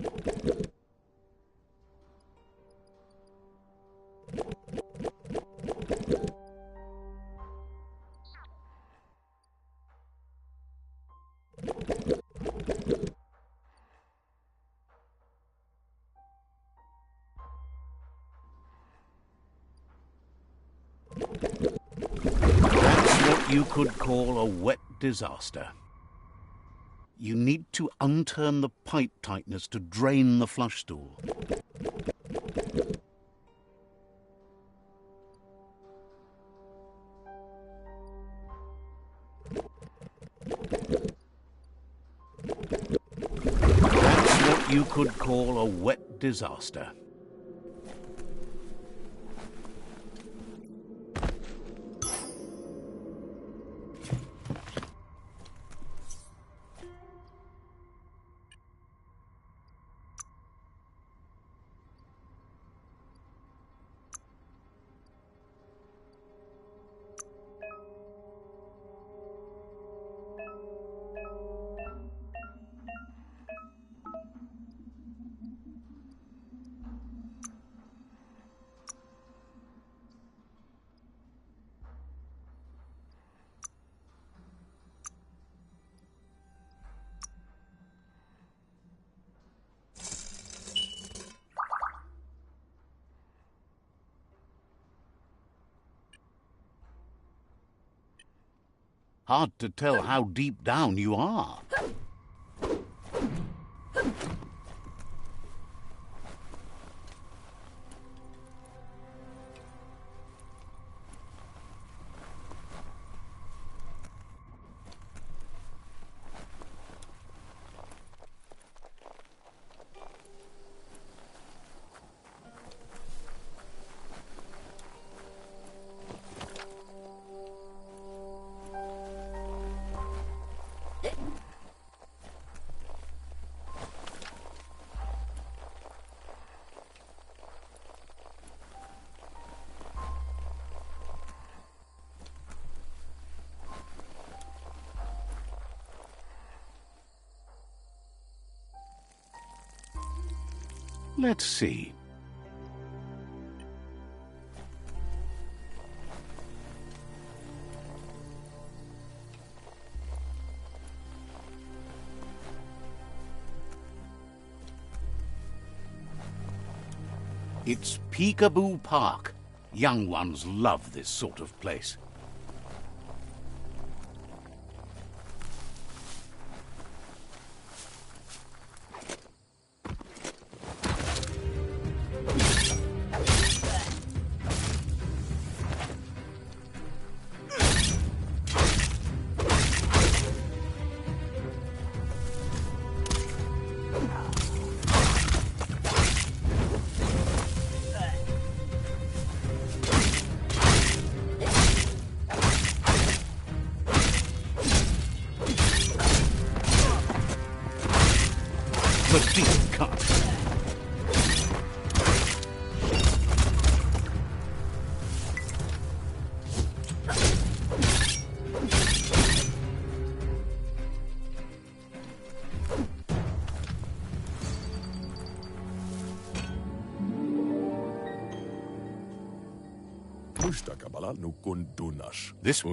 That's what you could call a wet disaster. You need to unturn the pipe tightness to drain the flush stool. That's what you could call a wet disaster. Hard to tell how deep down you are. Let's see. It's Peekaboo Park. Young ones love this sort of place. The deep cut. This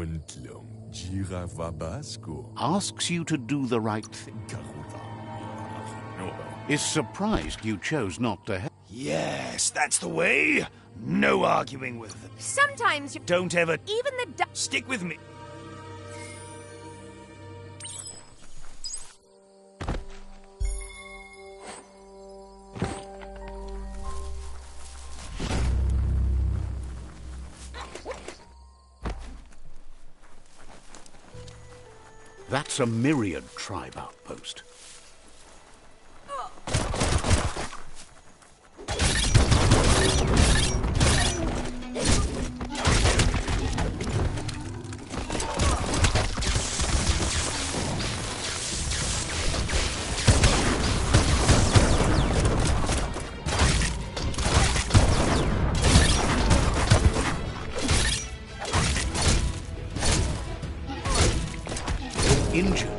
asks you to do the right thing. Is surprised you chose not to help. Yes, that's the way. No arguing with them. Sometimes you Don't ever even the stick with me. That's a myriad tribe outpost. Injured.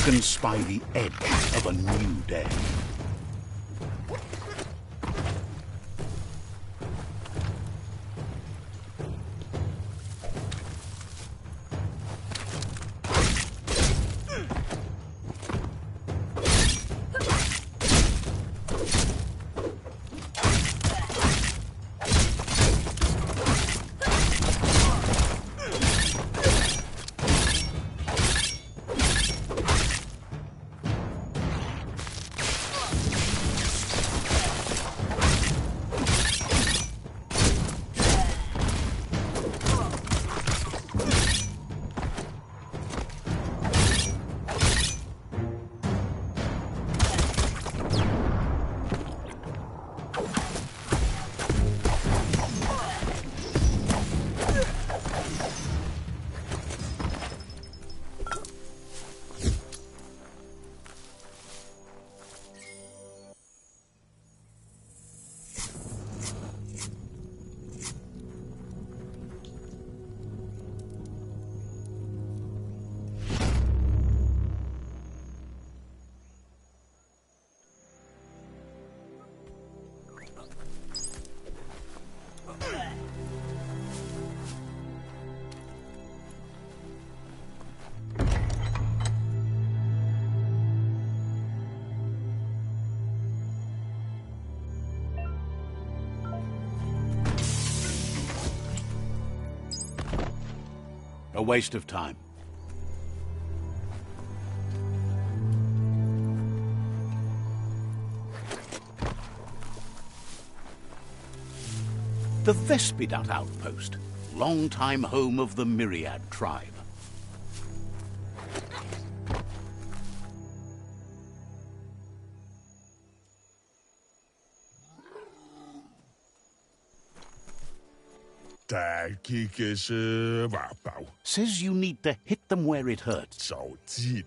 You can spy the edge of a new day. A waste of time. The Vespidut outpost, long-time home of the Myriad tribe. Says you need to hit them where it hurts.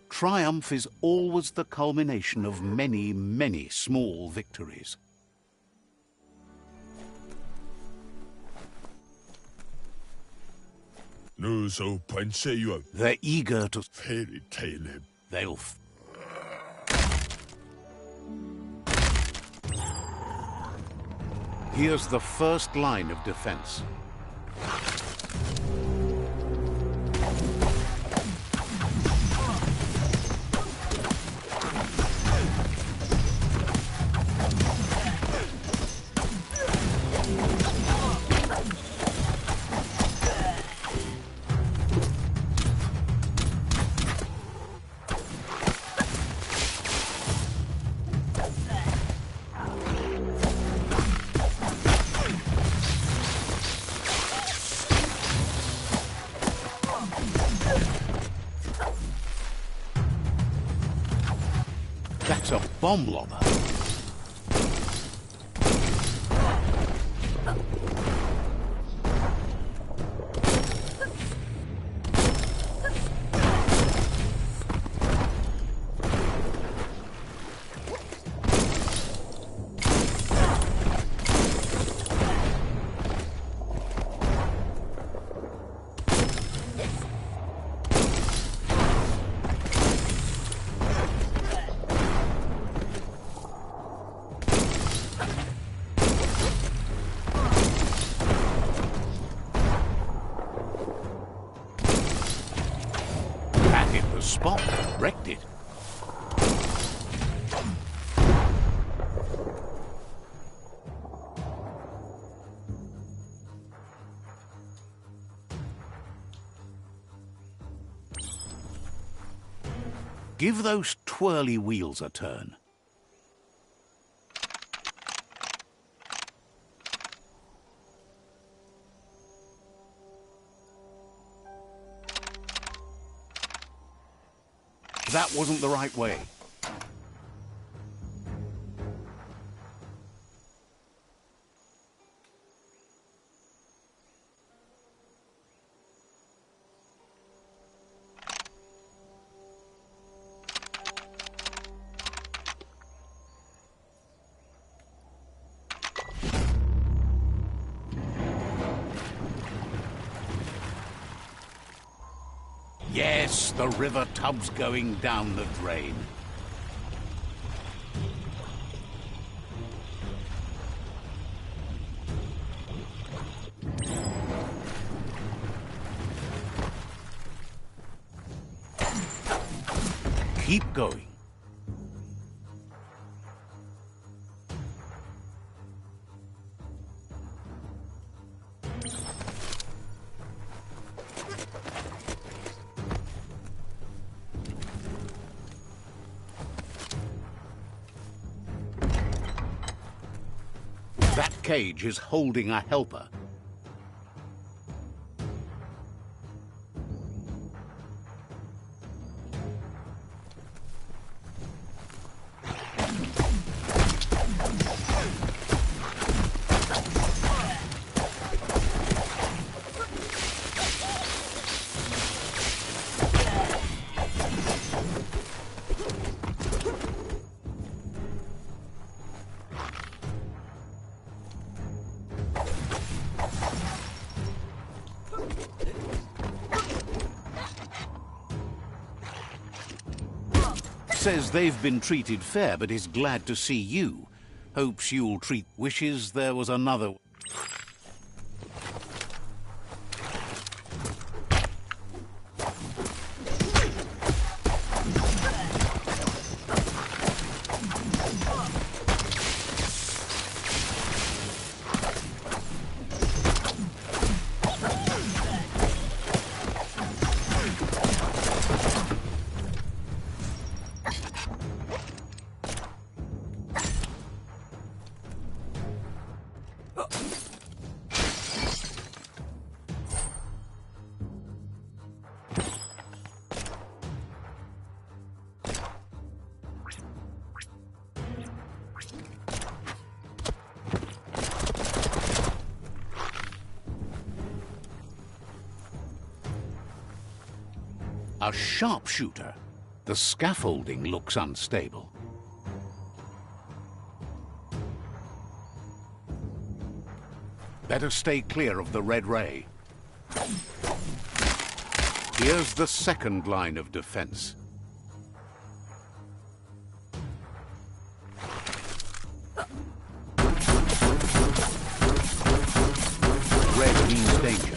Triumph is always the culmination of many, many small victories. They're eager to... They'll... Here's the first line of defense. That's a bomb lobber. Spot wrecked it. Give those twirly wheels a turn. That wasn't the right way. Yes, the river tub's going down the drain. Keep going. That cage is holding a helper. Says they've been treated fair, but is glad to see you. Hopes you'll treat... Wishes there was another... A sharpshooter. The scaffolding looks unstable. Better stay clear of the red ray. Here's the second line of defense. Red means danger.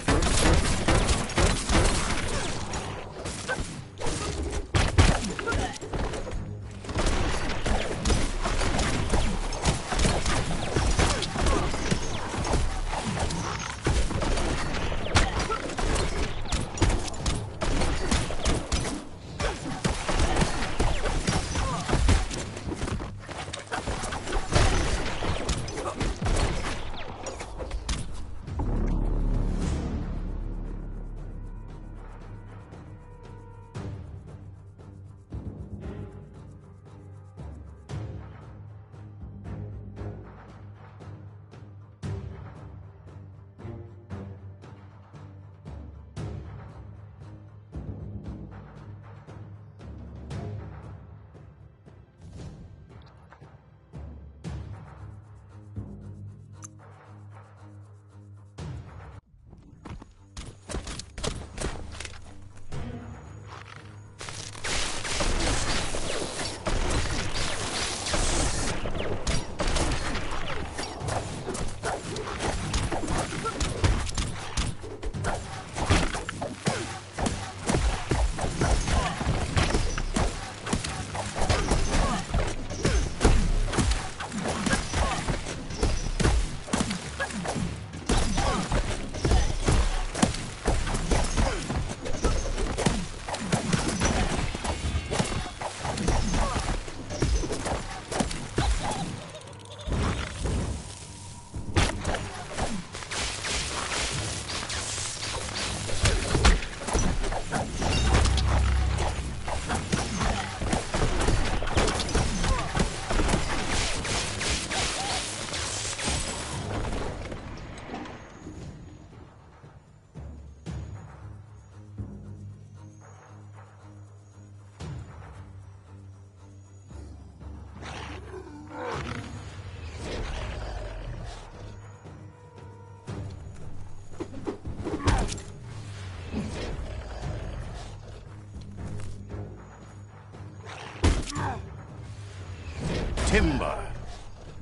Timber.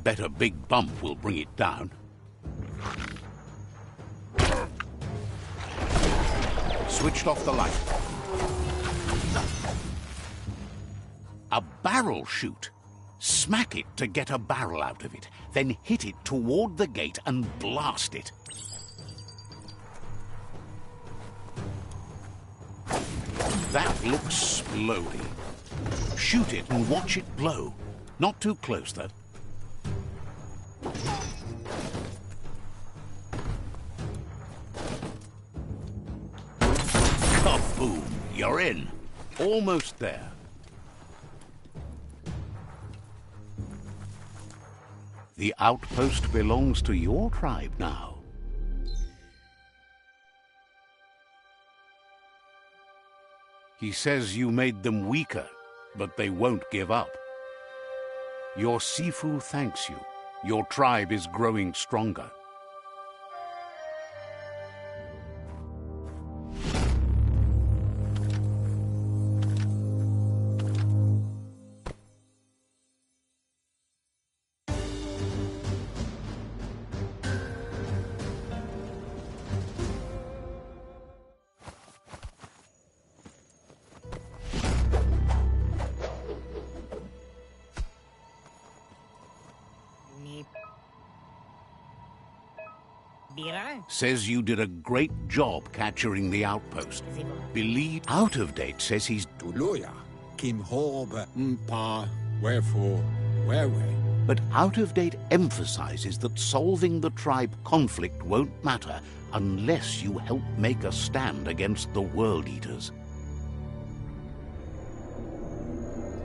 Bet a big bump will bring it down. Switched off the light. A barrel shoot. Smack it to get a barrel out of it, then hit it toward the gate and blast it. That looks splody. Shoot it and watch it blow. Not too close, though. Kaboom! You're in. Almost there. The outpost belongs to your tribe now. He says you made them weaker, but they won't give up. Your Sifu thanks you. Your tribe is growing stronger. Says you did a great job capturing the outpost. Believe Out of Date says he's Tuluya, Kim Horba, Mpa, wherefore, whereway. But Out of Date emphasizes that solving the tribe conflict won't matter unless you help make a stand against the World Eaters.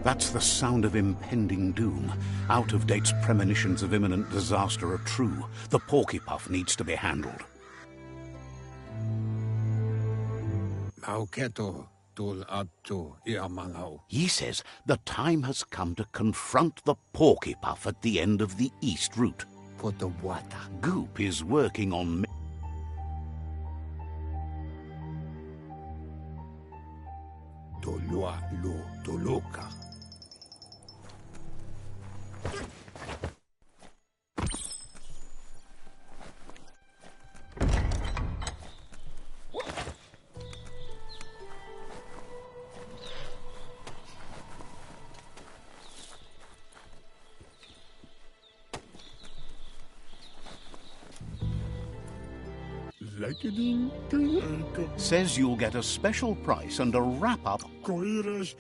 That's the sound of impending doom. Out of Date's premonitions of imminent disaster are true. The Porkypuff needs to be handled. Mauketo, Tul atto iamanau. He says the time has come to confront the porky puff at the end of the east route. Potawata. Goop is working on... Tolua lo toloka. Says you'll get a special price and a wrap-up. Koiras